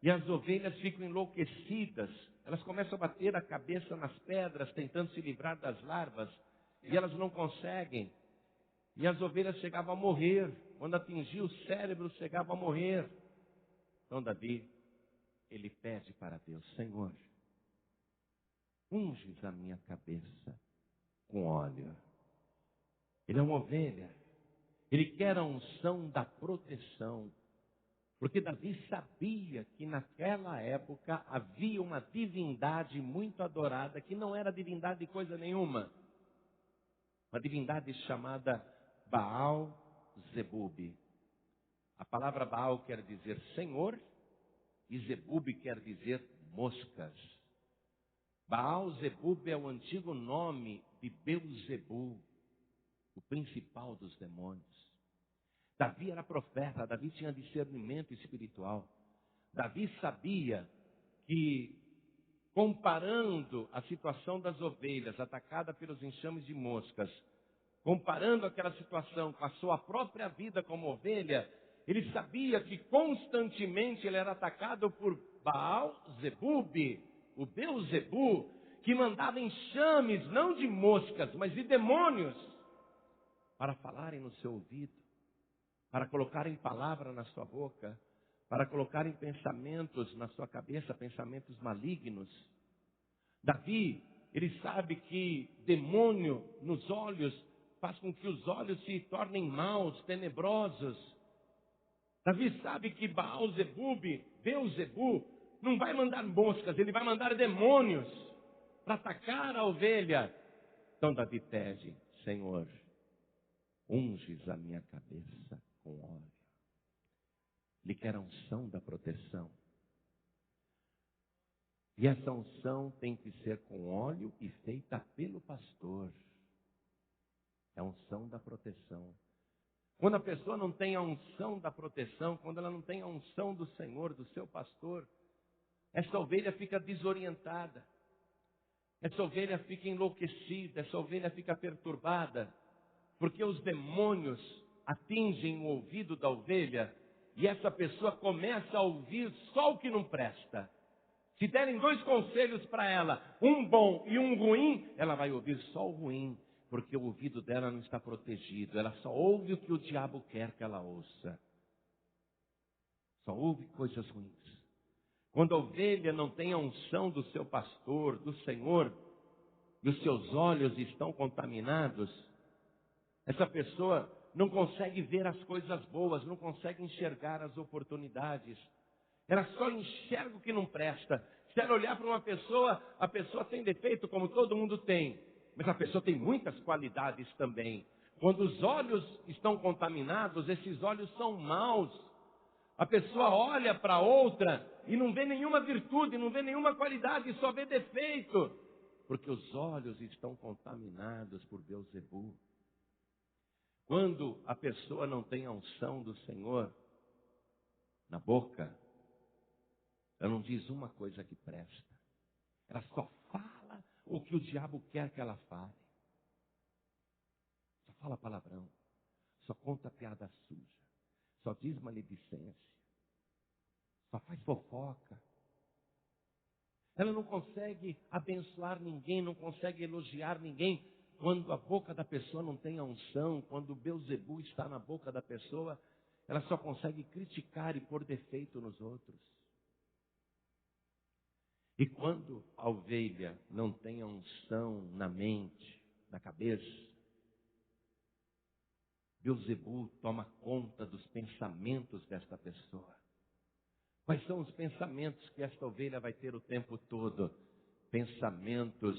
E as ovelhas ficam enlouquecidas. Elas começam a bater a cabeça nas pedras, tentando se livrar das larvas. E elas não conseguem. E as ovelhas chegavam a morrer. Quando atingia o cérebro, chegavam a morrer. Então Davi, ele pede para Deus: Senhor, unges a minha cabeça com óleo. Ele é uma ovelha. Ele quer a unção da proteção. Porque Davi sabia que naquela época havia uma divindade muito adorada, que não era divindade de coisa nenhuma. Uma divindade chamada Baal-Zebub. A palavra Baal quer dizer Senhor e Zebub quer dizer moscas. Baal-Zebub é o antigo nome de Beuzebu, o principal dos demônios. Davi era profeta, Davi tinha discernimento espiritual. Davi sabia que, comparando a situação das ovelhas atacada pelos enxames de moscas, comparando aquela situação com a sua própria vida como ovelha, ele sabia que constantemente ele era atacado por Baal-Zebub, o Beuzebu, que mandava enxames, não de moscas, mas de demônios, para falarem no seu ouvido, para colocarem palavra na sua boca, para colocarem pensamentos na sua cabeça, pensamentos malignos. Davi, ele sabe que demônio nos olhos faz com que os olhos se tornem maus, tenebrosos. Davi sabe que Baal-zebub, Beuzebu, não vai mandar moscas, ele vai mandar demônios para atacar a ovelha. Então Davi pede: Senhor, unges a minha cabeça com óleo. Ele quer a unção da proteção. E essa unção tem que ser com óleo e feita pelo pastor. É a unção da proteção. Quando a pessoa não tem a unção da proteção, quando ela não tem a unção do Senhor, do seu pastor, essa ovelha fica desorientada. Essa ovelha fica enlouquecida, essa ovelha fica perturbada, porque os demônios atingem o ouvido da ovelha e essa pessoa começa a ouvir só o que não presta. Se derem 2 conselhos para ela, um bom e um ruim, ela vai ouvir só o ruim, porque o ouvido dela não está protegido. Ela só ouve o que o diabo quer que ela ouça. Só ouve coisas ruins. Quando a ovelha não tem a unção do seu pastor, do Senhor, e os seus olhos estão contaminados, essa pessoa não consegue ver as coisas boas, não consegue enxergar as oportunidades. Ela só enxerga o que não presta. Se ela olhar para uma pessoa, a pessoa tem defeito, como todo mundo tem. Mas a pessoa tem muitas qualidades também. Quando os olhos estão contaminados, esses olhos são maus. A pessoa olha para outra e não vê nenhuma virtude, não vê nenhuma qualidade, só vê defeito. Porque os olhos estão contaminados por Beuzebu. Quando a pessoa não tem a unção do Senhor na boca, ela não diz uma coisa que presta. Ela só fala o que o diabo quer que ela fale. Só fala palavrão. Só conta piada suja. Só diz maledicência. Só faz fofoca. Ela não consegue abençoar ninguém, não consegue elogiar ninguém. Quando a boca da pessoa não tem a unção, quando o Beuzebu está na boca da pessoa, ela só consegue criticar e pôr defeito nos outros. E quando a ovelha não tem a unção na mente, na cabeça, Beuzebu toma conta dos pensamentos desta pessoa. Quais são os pensamentos que esta ovelha vai ter o tempo todo? Pensamentos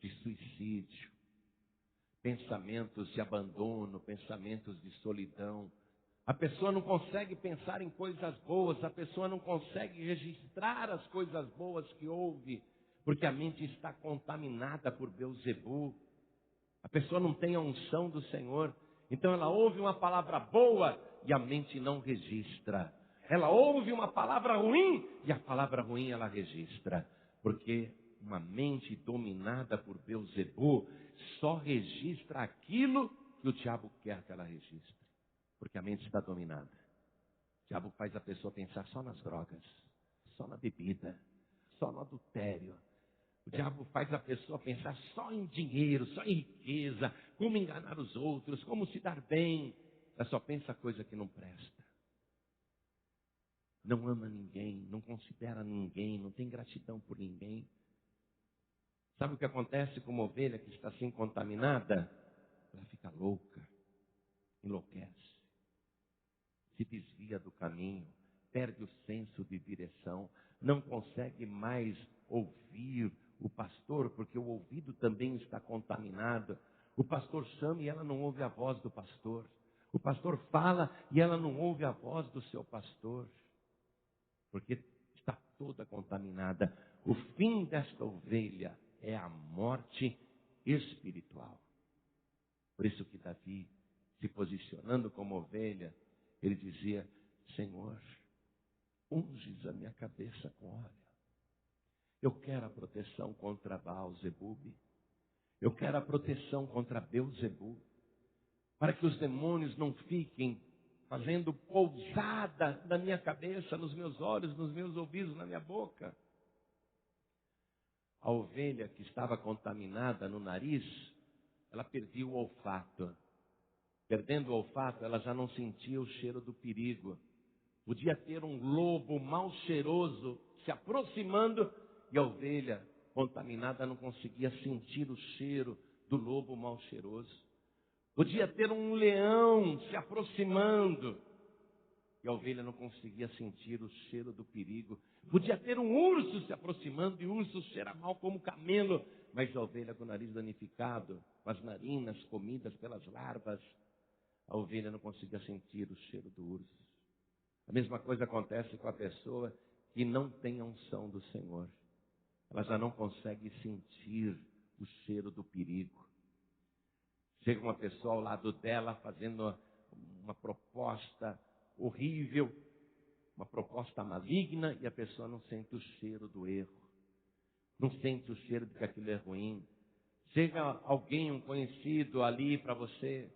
de suicídio, pensamentos de abandono, pensamentos de solidão. A pessoa não consegue pensar em coisas boas, a pessoa não consegue registrar as coisas boas que houve, porque a mente está contaminada por Beuzebu. A pessoa não tem a unção do Senhor, então ela ouve uma palavra boa e a mente não registra. Ela ouve uma palavra ruim e a palavra ruim ela registra, porque uma mente dominada por Beuzebu só registra aquilo que o diabo quer que ela registre. Porque a mente está dominada. O diabo faz a pessoa pensar só nas drogas, só na bebida, só no adultério. O diabo faz a pessoa pensar só em dinheiro, só em riqueza, como enganar os outros, como se dar bem. Ela só pensa coisa que não presta. Não ama ninguém, não considera ninguém, não tem gratidão por ninguém. Sabe o que acontece com uma ovelha que está assim contaminada? Ela fica louca, enlouquece, se desvia do caminho, perde o senso de direção, não consegue mais ouvir o pastor, porque o ouvido também está contaminado. O pastor chama e ela não ouve a voz do pastor. O pastor fala e ela não ouve a voz do seu pastor, porque está toda contaminada. O fim desta ovelha é a morte espiritual. Por isso que Davi, se posicionando como ovelha, ele dizia: Senhor, unges a minha cabeça com óleo. Eu quero a proteção contra Baal-zebub. Eu quero a proteção contra Beuzebu. Para que os demônios não fiquem fazendo pousada na minha cabeça, nos meus olhos, nos meus ouvidos, na minha boca. A ovelha que estava contaminada no nariz, ela perdia o olfato. Perdendo o olfato, ela já não sentia o cheiro do perigo. Podia ter um lobo mal cheiroso se aproximando e a ovelha contaminada não conseguia sentir o cheiro do lobo mal cheiroso. Podia ter um leão se aproximando e a ovelha não conseguia sentir o cheiro do perigo. Podia ter um urso se aproximando e o urso cheira mal como camelo, mas a ovelha com o nariz danificado, com as narinas comidas pelas larvas, a ovelha não conseguia sentir o cheiro do urso. A mesma coisa acontece com a pessoa que não tem a unção do Senhor. Ela já não consegue sentir o cheiro do perigo. Chega uma pessoa ao lado dela fazendo uma proposta horrível, uma proposta maligna, e a pessoa não sente o cheiro do erro. Não sente o cheiro de que aquilo é ruim. Chega alguém, um conhecido ali para você,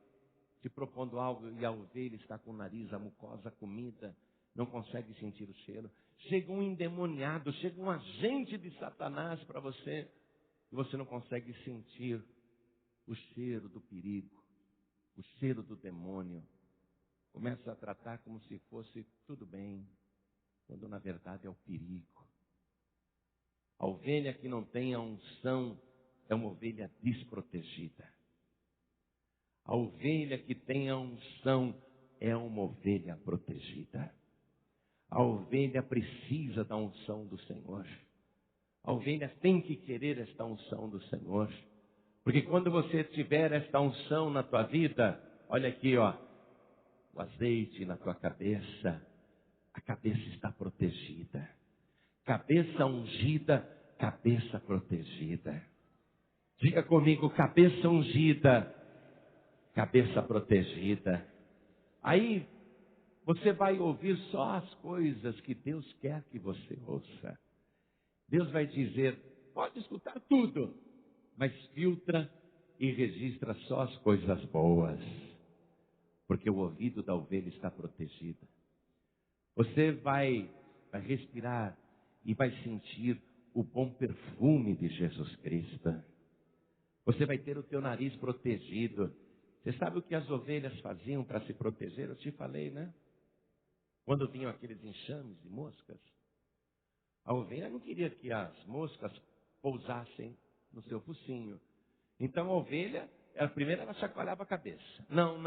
te propondo algo e a ovelha está com o nariz, a mucosa comida, não consegue sentir o cheiro. Chega um endemoniado, chega um agente de Satanás para você e você não consegue sentir o cheiro do perigo, o cheiro do demônio. Começa a tratar como se fosse tudo bem, quando na verdade é o perigo. A ovelha que não tem a unção é uma ovelha desprotegida. A ovelha que tem a unção é uma ovelha protegida. A ovelha precisa da unção do Senhor. A ovelha tem que querer esta unção do Senhor. Porque quando você tiver esta unção na tua vida, olha aqui, ó, o azeite na tua cabeça, a cabeça está protegida. Cabeça ungida, cabeça protegida. Diga comigo, cabeça ungida, cabeça protegida. Aí você vai ouvir só as coisas que Deus quer que você ouça. Deus vai dizer, pode escutar tudo, mas filtra e registra só as coisas boas. Porque o ouvido da ovelha está protegido. Você vai respirar e vai sentir o bom perfume de Jesus Cristo. Você vai ter o teu nariz protegido. Você sabe o que as ovelhas faziam para se proteger? Eu te falei, né? Quando vinham aqueles enxames de moscas, a ovelha não queria que as moscas pousassem no seu focinho. Então a ovelha, primeiro ela chacoalhava a cabeça. Não.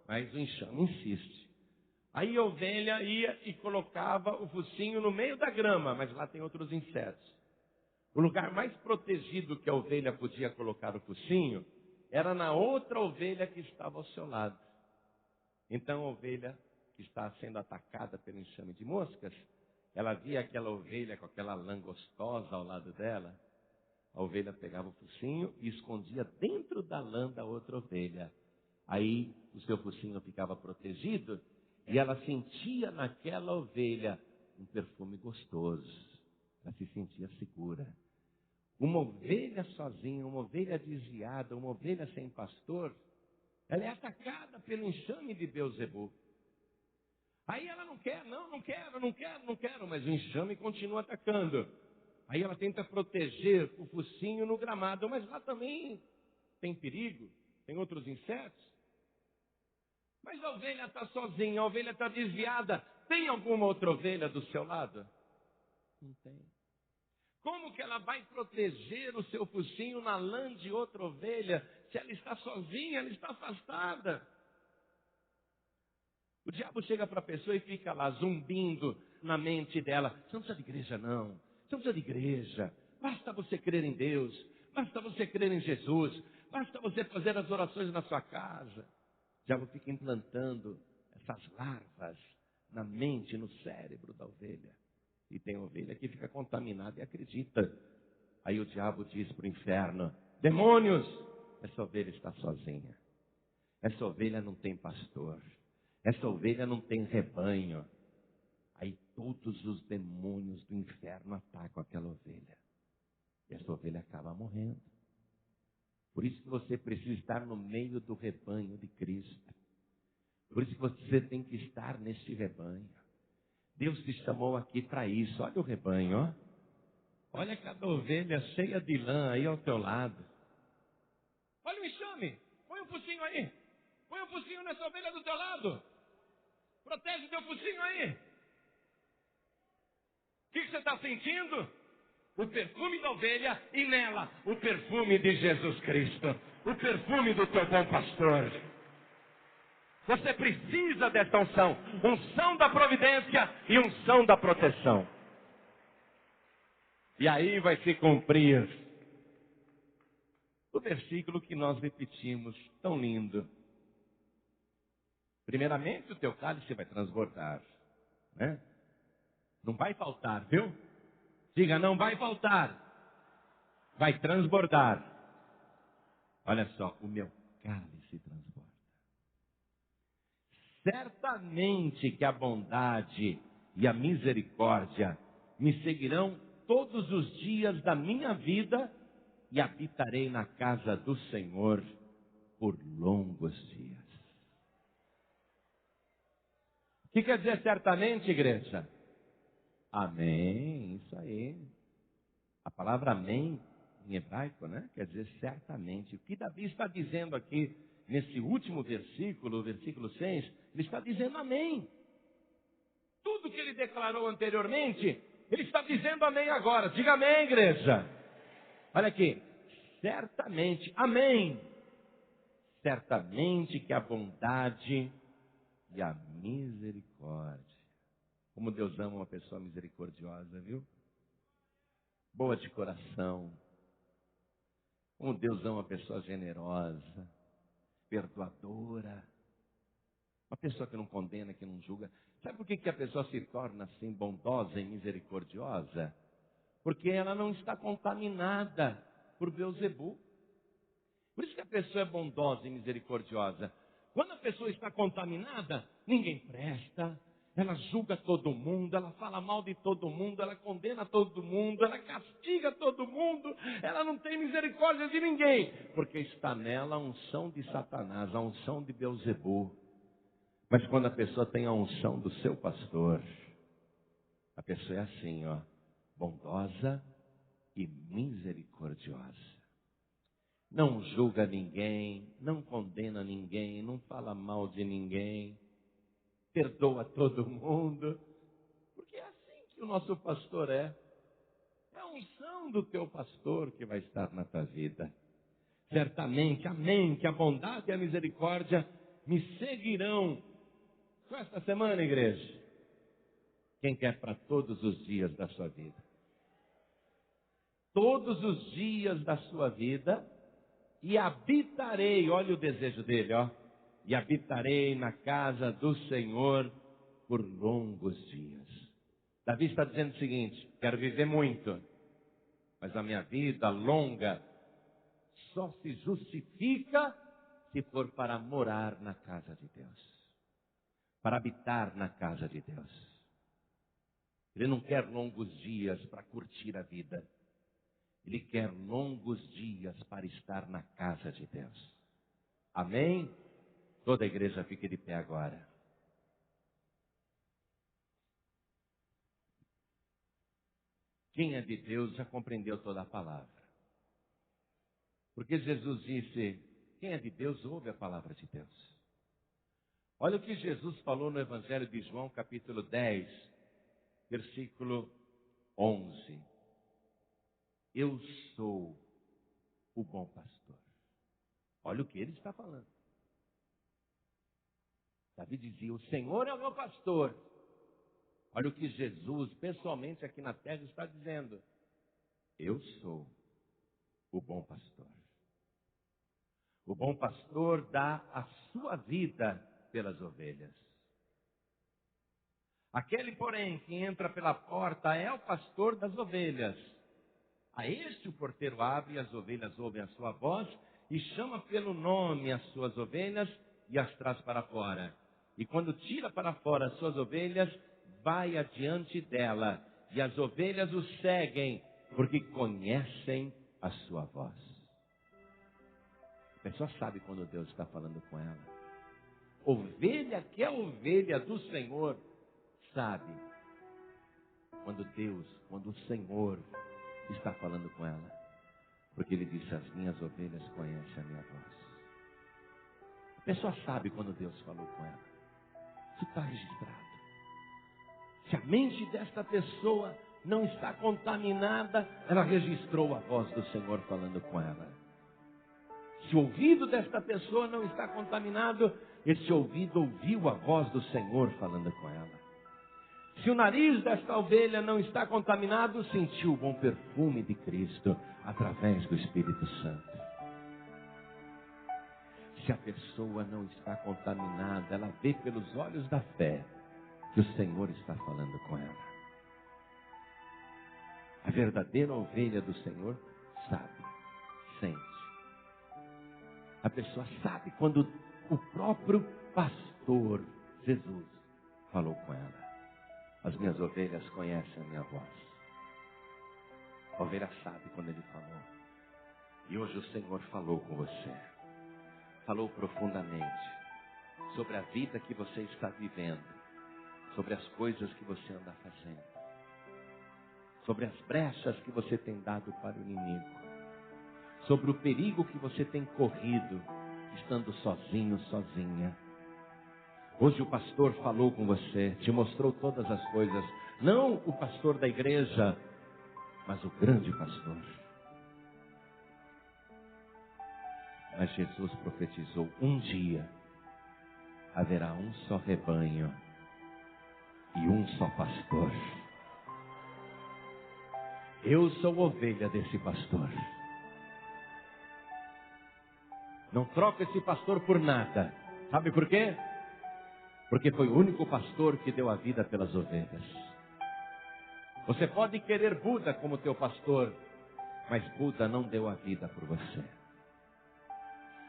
Mas o enxame insiste. Aí a ovelha ia e colocava o focinho no meio da grama, mas lá tem outros insetos. O lugar mais protegido que a ovelha podia colocar o focinho era na outra ovelha que estava ao seu lado. Então a ovelha que está sendo atacada pelo enxame de moscas, ela via aquela ovelha com aquela lã gostosa ao lado dela. A ovelha pegava o focinho e escondia dentro da lã da outra ovelha. Aí o seu focinho ficava protegido e ela sentia naquela ovelha um perfume gostoso. Ela se sentia segura. Uma ovelha sozinha, uma ovelha desviada, uma ovelha sem pastor, ela é atacada pelo enxame de Beelzebul. Aí ela não quero, mas o enxame continua atacando. Aí ela tenta proteger o focinho no gramado, mas lá também tem perigo, tem outros insetos. Mas a ovelha está sozinha, a ovelha está desviada. Tem alguma outra ovelha do seu lado? Não tem. Como que ela vai proteger o seu focinho na lã de outra ovelha, se ela está sozinha, ela está afastada? O diabo chega para a pessoa e fica lá zumbindo na mente dela. Você não precisa de igreja não, você não precisa de igreja. Basta você crer em Deus, basta você crer em Jesus, basta você fazer as orações na sua casa. O diabo fica implantando essas larvas na mente, no cérebro da ovelha. E tem ovelha que fica contaminada e acredita. Aí o diabo diz para o inferno, demônios, essa ovelha está sozinha. Essa ovelha não tem pastor. Essa ovelha não tem rebanho. Aí todos os demônios do inferno atacam aquela ovelha. E essa ovelha acaba morrendo. Por isso que você precisa estar no meio do rebanho de Cristo. Por isso que você tem que estar neste rebanho. Deus te chamou aqui para isso. Olha o rebanho, ó. Olha cada ovelha cheia de lã aí ao teu lado. Olha o enxame. Põe o focinho aí. Põe o focinho nessa ovelha do teu lado. Protege teu focinho aí. O que você está sentindo? O perfume da ovelha e nela o perfume de Jesus Cristo. O perfume do teu bom pastor. Você precisa desta unção. Unção da providência e unção da proteção. E aí vai se cumprir o versículo que nós repetimos, tão lindo. Primeiramente, o teu cálice vai transbordar, né? Não vai faltar, viu? Diga, não vai faltar. Vai transbordar. Olha só, o meu cálice transborda. Certamente que a bondade e a misericórdia me seguirão todos os dias da minha vida e habitarei na casa do Senhor por longos dias. O que quer dizer certamente, igreja? Amém, isso aí. A palavra amém em hebraico, né? Quer dizer certamente. O que Davi está dizendo aqui nesse último versículo, o versículo 6, ele está dizendo amém. Tudo que ele declarou anteriormente, ele está dizendo amém agora. Diga amém, igreja. Olha aqui. Certamente, amém. Certamente que a bondade e a misericórdia. Como Deus ama uma pessoa misericordiosa, viu? Boa de coração. Como Deus ama uma pessoa generosa, perdoadora. Uma pessoa que não condena, que não julga. Sabe por que a pessoa se torna assim bondosa e misericordiosa? Porque ela não está contaminada por Beelzebul. Por isso que a pessoa é bondosa e misericordiosa. Quando a pessoa está contaminada, ninguém presta. Ela julga todo mundo, ela fala mal de todo mundo, ela condena todo mundo, ela castiga todo mundo, ela não tem misericórdia de ninguém, porque está nela a unção de Satanás, a unção de Beelzebul. Mas quando a pessoa tem a unção do seu pastor, a pessoa é assim, ó, bondosa e misericordiosa. Não julga ninguém, não condena ninguém, não fala mal de ninguém. Perdoa todo mundo, porque é assim que o nosso pastor é. É a unção do teu pastor que vai estar na tua vida. Certamente, amém, que a bondade e a misericórdia me seguirão. Só esta semana, igreja. Quem quer para todos os dias da sua vida? Todos os dias da sua vida, e habitarei, olha o desejo dele, ó. E habitarei na casa do Senhor por longos dias. Davi está dizendo o seguinte: quero viver muito, mas a minha vida longa só se justifica se for para morar na casa de Deus, para habitar na casa de Deus. Ele não quer longos dias para curtir a vida, ele quer longos dias para estar na casa de Deus. Amém? Toda a igreja fique de pé agora. Quem é de Deus já compreendeu toda a palavra. Porque Jesus disse, quem é de Deus ouve a palavra de Deus. Olha o que Jesus falou no Evangelho de João, capítulo 10, versículo 11. Eu sou o bom pastor. Olha o que ele está falando. Davi dizia, o Senhor é o meu pastor. Olha o que Jesus, pessoalmente aqui na terra, está dizendo. Eu sou o bom pastor. O bom pastor dá a sua vida pelas ovelhas. Aquele, porém, que entra pela porta é o pastor das ovelhas. A este o porteiro abre e as ovelhas ouvem a sua voz e chama pelo nome as suas ovelhas e as traz para fora. E quando tira para fora as suas ovelhas, vai adiante dela. E as ovelhas o seguem, porque conhecem a sua voz. A pessoa sabe quando Deus está falando com ela. Ovelha que é ovelha do Senhor, sabe quando o Senhor está falando com ela. Porque ele disse, as minhas ovelhas conhecem a minha voz. A pessoa sabe quando Deus falou com ela. Isso está registrado. Se a mente desta pessoa não está contaminada, ela registrou a voz do Senhor falando com ela. Se o ouvido desta pessoa não está contaminado, esse ouvido ouviu a voz do Senhor falando com ela. Se o nariz desta ovelha não está contaminado, sentiu o bom perfume de Cristo através do Espírito Santo. Se a pessoa não está contaminada, ela vê pelos olhos da fé que o Senhor está falando com ela. A verdadeira ovelha do Senhor sabe, sente. A pessoa sabe quando o próprio pastor Jesus falou com ela. As minhas ovelhas conhecem a minha voz. A ovelha sabe quando ele falou. E hoje o Senhor falou com você. Falou profundamente sobre a vida que você está vivendo, sobre as coisas que você anda fazendo, sobre as brechas que você tem dado para o inimigo, sobre o perigo que você tem corrido, estando sozinho, sozinha. Hoje o pastor falou com você, te mostrou todas as coisas, não o pastor da igreja, mas o grande pastor. Mas Jesus profetizou, um dia haverá um só rebanho e um só pastor. Eu sou ovelha desse pastor. Não troco esse pastor por nada. Sabe por quê? Porque foi o único pastor que deu a vida pelas ovelhas. Você pode querer Buda como teu pastor, mas Buda não deu a vida por você.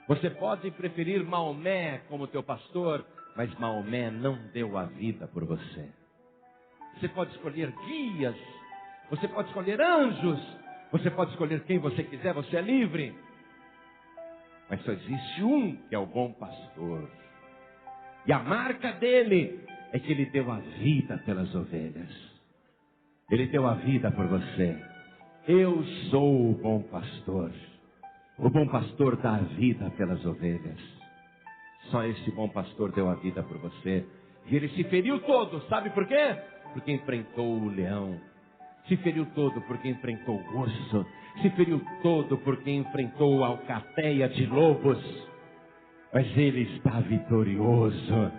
Você pode preferir Maomé como teu pastor, mas Maomé não deu a vida por você. Você pode escolher guias, você pode escolher anjos, você pode escolher quem você quiser, você é livre. Mas só existe um que é o bom pastor. E a marca dele é que ele deu a vida pelas ovelhas. Ele deu a vida por você. Eu sou o bom pastor. O bom pastor dá a vida pelas ovelhas. Só esse bom pastor deu a vida por você. E ele se feriu todo, sabe por quê? Porque enfrentou o leão. Se feriu todo porque enfrentou o urso. Se feriu todo porque enfrentou a alcateia de lobos. Mas ele está vitorioso.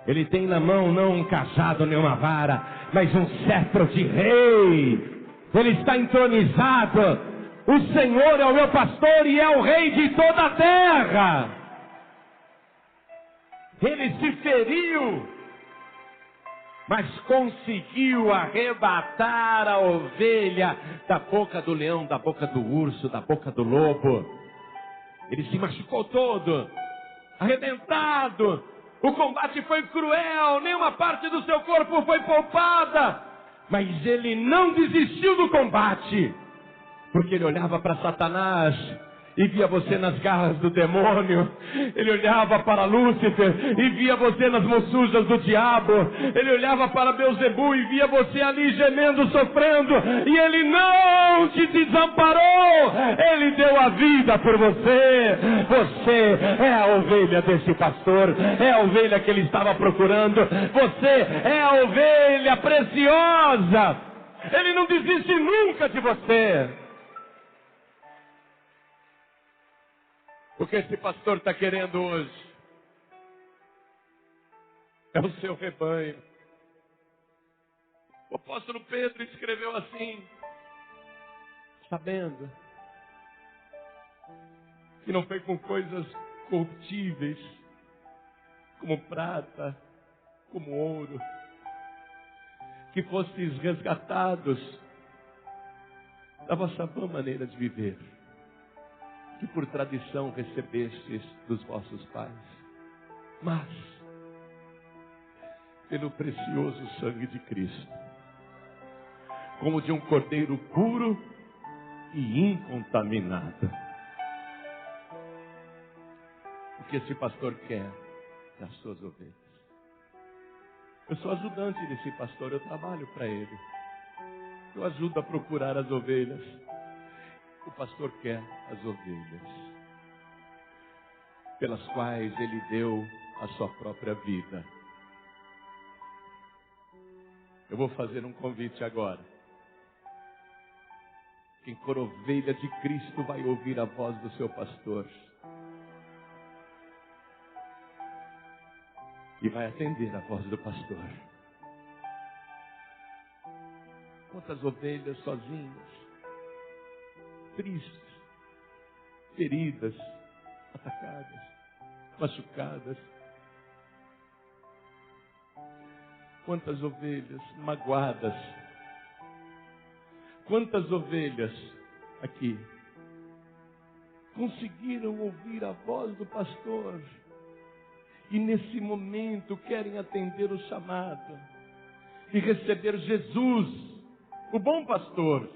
Ele tem na mão não um cajado nem uma vara, mas um cetro de rei. Ele está entronizado. O Senhor é o meu pastor e é o rei de toda a terra. Ele se feriu, mas conseguiu arrebatar a ovelha da boca do leão, da boca do urso, da boca do lobo. Ele se machucou todo, arrebentado. O combate foi cruel, nenhuma parte do seu corpo foi poupada. Mas ele não desistiu do combate, porque ele olhava para Satanás e via você nas garras do demônio. Ele olhava para Lúcifer e via você nas mãos sujas do diabo. Ele olhava para Belzebu e via você ali gemendo, sofrendo. E ele não te desamparou. Ele deu a vida por você. Você é a ovelha desse pastor. É a ovelha que ele estava procurando. Você é a ovelha preciosa. Ele não desiste nunca de você. O que esse pastor está querendo hoje é o seu rebanho. O apóstolo Pedro escreveu assim, sabendo que não foi com coisas corruptíveis, como prata, como ouro, que fostes resgatados da vossa vã maneira de viver, que por tradição recebestes dos vossos pais, mas pelo precioso sangue de Cristo, como de um cordeiro puro e incontaminado. O que esse pastor quer das suas ovelhas. Eu sou ajudante desse pastor, eu trabalho para ele. Eu ajudo a procurar as ovelhas. O pastor quer as ovelhas, pelas quais ele deu a sua própria vida, Eu vou fazer um convite agora. Quem for ovelha de Cristo vai ouvir a voz do seu pastor. E vai atender a voz do pastor. Quantas ovelhas sozinhas, tristes, feridas, atacadas, machucadas. Quantas ovelhas magoadas. Quantas ovelhas aqui conseguiram ouvir a voz do pastor e nesse momento querem atender o chamado e receber Jesus, o bom pastor,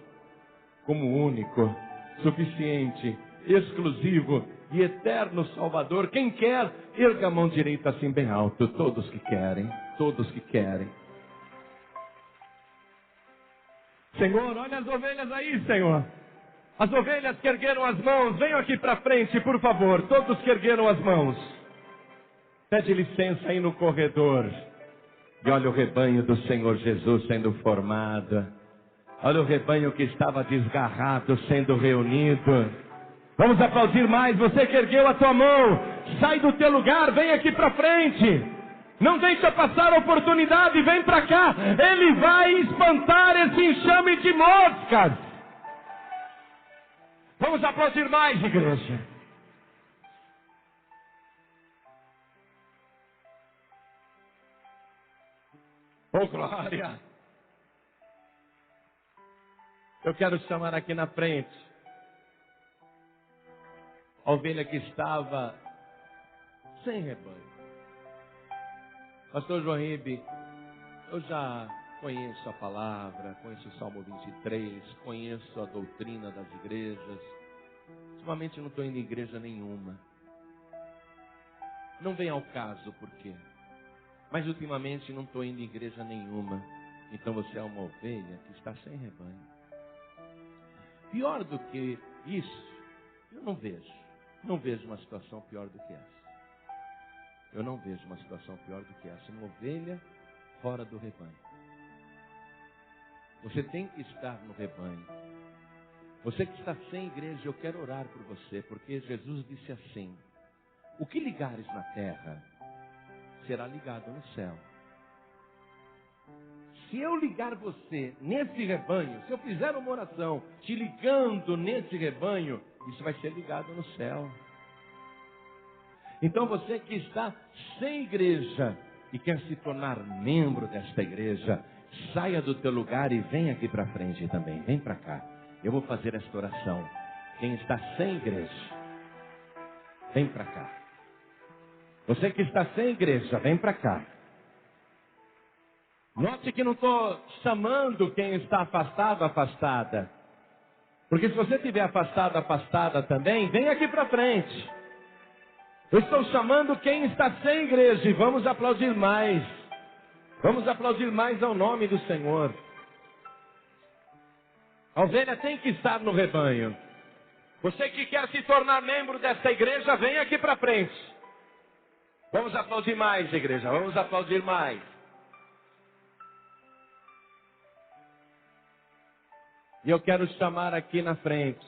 como único, suficiente, exclusivo e eterno Salvador. Quem quer, erga a mão direita assim bem alto. Todos que querem, todos que querem. Senhor, olha as ovelhas aí, Senhor. As ovelhas que ergueram as mãos, venham aqui para frente, por favor. Todos que ergueram as mãos. Pede licença aí no corredor. E olha o rebanho do Senhor Jesus sendo formado. Olha o rebanho que estava desgarrado sendo reunido. Vamos aplaudir mais. Você que ergueu a tua mão, sai do teu lugar, vem aqui para frente. Não deixa passar a oportunidade, vem para cá. Ele vai espantar esse enxame de moscas. Vamos aplaudir mais, igreja. Oh, glória. Eu quero chamar aqui na frente a ovelha que estava sem rebanho. Pastor João Ribe, eu já conheço a palavra, conheço o Salmo 23, conheço a doutrina das igrejas. Ultimamente não estou indo em igreja nenhuma. Não vem ao caso por quê. Mas ultimamente não estou indo em igreja nenhuma. Então você é uma ovelha que está sem rebanho. Pior do que isso, eu não vejo. Não vejo uma situação pior do que essa. Eu não vejo uma situação pior do que essa. Uma ovelha fora do rebanho. Você tem que estar no rebanho. Você que está sem igreja, eu quero orar por você, porque Jesus disse assim: o que ligares na terra, será ligado no céu. Se eu ligar você nesse rebanho, se eu fizer uma oração te ligando nesse rebanho, isso vai ser ligado no céu. Então você que está sem igreja e quer se tornar membro desta igreja, saia do teu lugar e vem aqui para frente também. Vem para cá. Eu vou fazer esta oração. Quem está sem igreja, vem para cá. Você que está sem igreja, vem para cá. Note que não estou chamando quem está afastado, afastada. Porque se você estiver afastado, afastada também, vem aqui para frente. Eu estou chamando quem está sem igreja e vamos aplaudir mais. Vamos aplaudir mais ao nome do Senhor. A ovelha tem que estar no rebanho. Você que quer se tornar membro desta igreja, vem aqui para frente. Vamos aplaudir mais, igreja. Vamos aplaudir mais. E eu quero chamar aqui na frente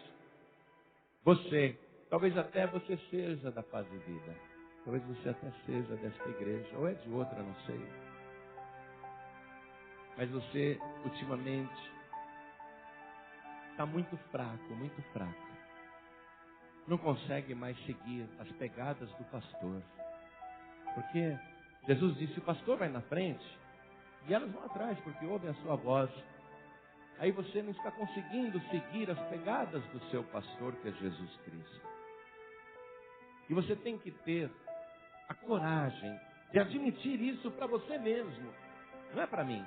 você. Talvez até você seja da Paz de Vida. Talvez você até seja desta igreja. Ou é de outra, não sei. Mas você, ultimamente, está muito fraco, muito fraco. Não consegue mais seguir as pegadas do pastor. Porque Jesus disse, o pastor vai na frente e elas vão atrás, porque ouvem a sua voz. Aí você não está conseguindo seguir as pegadas do seu pastor, que é Jesus Cristo. E você tem que ter a coragem de admitir isso para você mesmo. Não é para mim.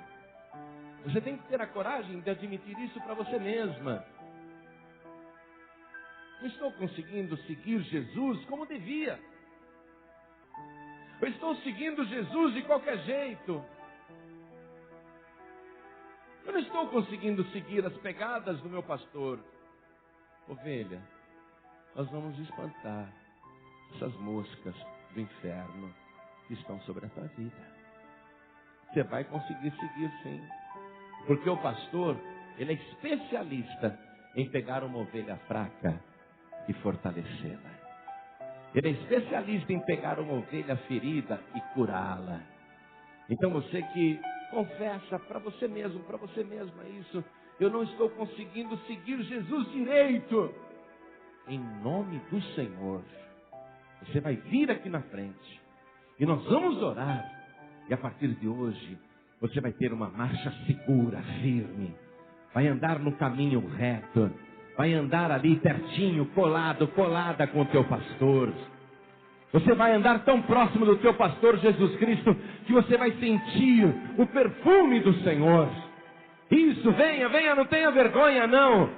Você tem que ter a coragem de admitir isso para você mesma. Não estou conseguindo seguir Jesus como devia. Eu estou seguindo Jesus de qualquer jeito. Eu não estou conseguindo seguir as pegadas do meu pastor. Ovelha, nós vamos espantar essas moscas do inferno que estão sobre a tua vida. Você vai conseguir seguir sim. Porque o pastor, ele é especialista em pegar uma ovelha fraca e fortalecê-la. Ele é especialista em pegar uma ovelha ferida e curá-la. Então você que confessa para você mesmo, para você mesma isso: eu não estou conseguindo seguir Jesus direito. Em nome do Senhor, você vai vir aqui na frente e nós vamos orar. E a partir de hoje, você vai ter uma marcha segura, firme. Vai andar no caminho reto. Vai andar ali pertinho, colada com o teu pastor. Você vai andar tão próximo do teu pastor Jesus Cristo que você vai sentir o perfume do Senhor. Isso, venha, não tenha vergonha não.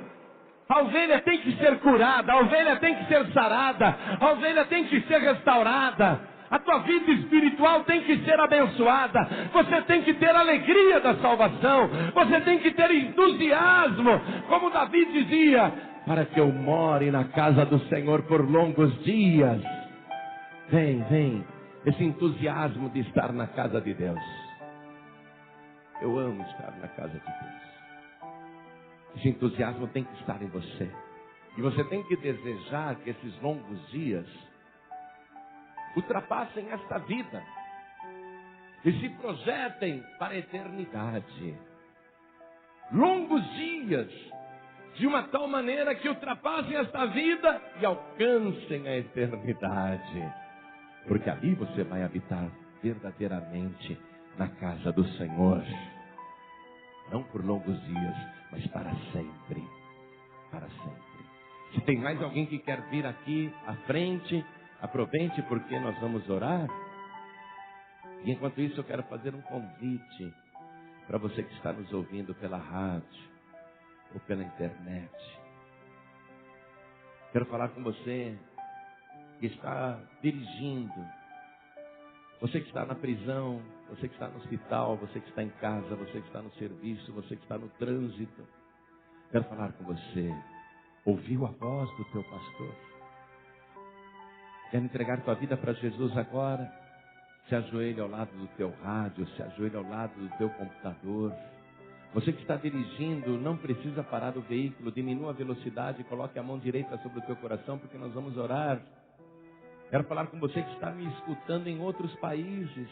A ovelha tem que ser curada, a ovelha tem que ser sarada, a ovelha tem que ser restaurada. A tua vida espiritual tem que ser abençoada. Você tem que ter alegria da salvação. Você tem que ter entusiasmo, como Davi dizia: para que eu more na casa do Senhor por longos dias. Vem, esse entusiasmo de estar na casa de Deus. Eu amo estar na casa de Deus. Esse entusiasmo tem que estar em você. E você tem que desejar que esses longos dias ultrapassem esta vida e se projetem para a eternidade. Longos dias, de uma tal maneira que ultrapassem esta vida e alcancem a eternidade. Porque ali você vai habitar verdadeiramente na casa do Senhor. Não por longos dias, mas para sempre. Para sempre. Se tem mais alguém que quer vir aqui à frente, aproveite, porque nós vamos orar. E enquanto isso eu quero fazer um convite para você que está nos ouvindo pela rádio ou pela internet. Quero falar com você que está dirigindo, você que está na prisão, você que está no hospital, você que está em casa, você que está no serviço, você que está no trânsito. Quero falar com você. Ouviu a voz do teu pastor? Quer entregar tua vida para Jesus agora? Se ajoelhe ao lado do teu rádio, se ajoelhe ao lado do teu computador. Você que está dirigindo, não precisa parar o veículo, diminua a velocidade, coloque a mão direita sobre o teu coração, porque nós vamos orar. Quero falar com você que está me escutando em outros países.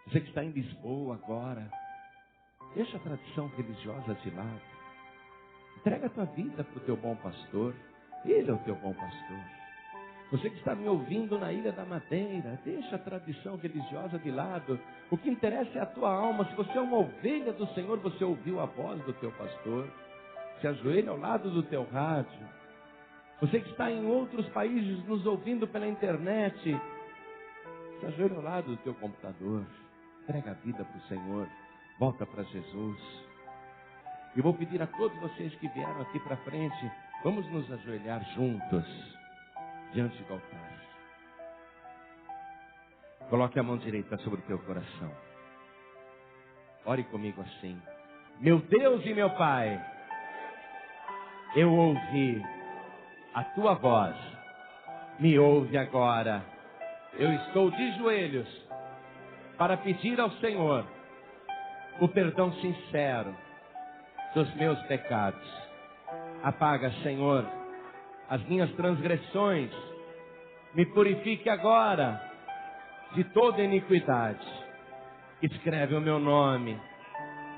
Você que está em Lisboa agora. Deixa a tradição religiosa de lado. Entrega a tua vida para o teu bom pastor. Ele é o teu bom pastor. Você que está me ouvindo na Ilha da Madeira, deixa a tradição religiosa de lado. O que interessa é a tua alma. Se você é uma ovelha do Senhor, você ouviu a voz do teu pastor. Se ajoelha ao lado do teu rádio. Você que está em outros países nos ouvindo pela internet, se ajoelha ao lado do teu computador. Entrega a vida para o Senhor. Volta para Jesus. E vou pedir a todos vocês que vieram aqui para frente, vamos nos ajoelhar juntos diante do altar. Coloque a mão direita sobre o teu coração. Ore comigo assim: meu Deus e meu Pai, eu ouvi a tua voz, me ouve agora. Eu estou de joelhos para pedir ao Senhor o perdão sincero dos meus pecados. Apaga, Senhor, as minhas transgressões. Me purifique agora de toda iniquidade. Escreve o meu nome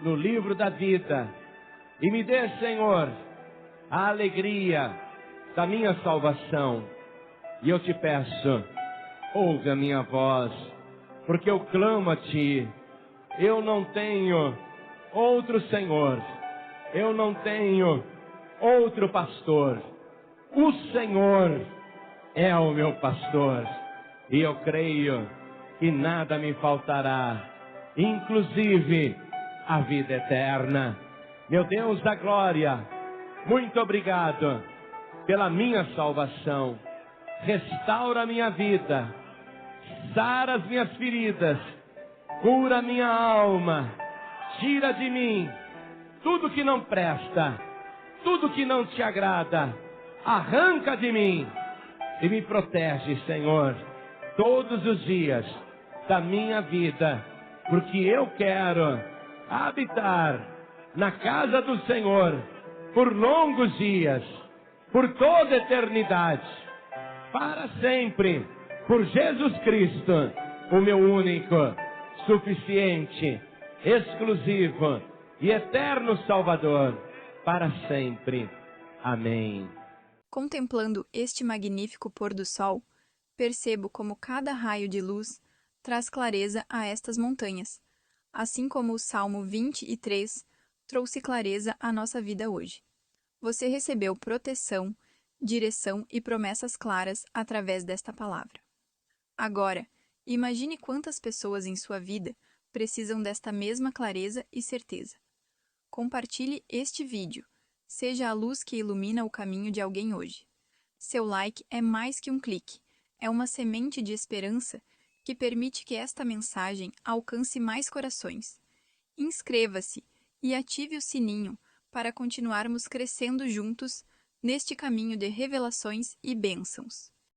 no livro da vida e me dê, Senhor, a alegria da minha salvação. E eu te peço, ouve a minha voz, porque eu clamo a Ti. Eu não tenho outro Senhor, eu não tenho outro pastor. O Senhor é o meu pastor, e eu creio que nada me faltará, inclusive a vida eterna. Meu Deus da glória, muito obrigado pela minha salvação. Restaura a minha vida, sara as minhas feridas, cura a minha alma, tira de mim tudo que não presta, tudo que não te agrada, arranca de mim e me protege, Senhor, todos os dias da minha vida, porque eu quero habitar na casa do Senhor por longos dias, por toda eternidade, para sempre, por Jesus Cristo, o meu único, suficiente, exclusivo e eterno Salvador, para sempre. Amém. Contemplando este magnífico pôr do sol, percebo como cada raio de luz traz clareza a estas montanhas, assim como o Salmo 23 trouxe clareza à nossa vida hoje. Você recebeu proteção, direção e promessas claras através desta palavra. Agora, imagine quantas pessoas em sua vida precisam desta mesma clareza e certeza. Compartilhe este vídeo. Seja a luz que ilumina o caminho de alguém hoje. Seu like é mais que um clique. É uma semente de esperança que permite que esta mensagem alcance mais corações. Inscreva-se e ative o sininho para continuarmos crescendo juntos neste caminho de revelações e bênçãos.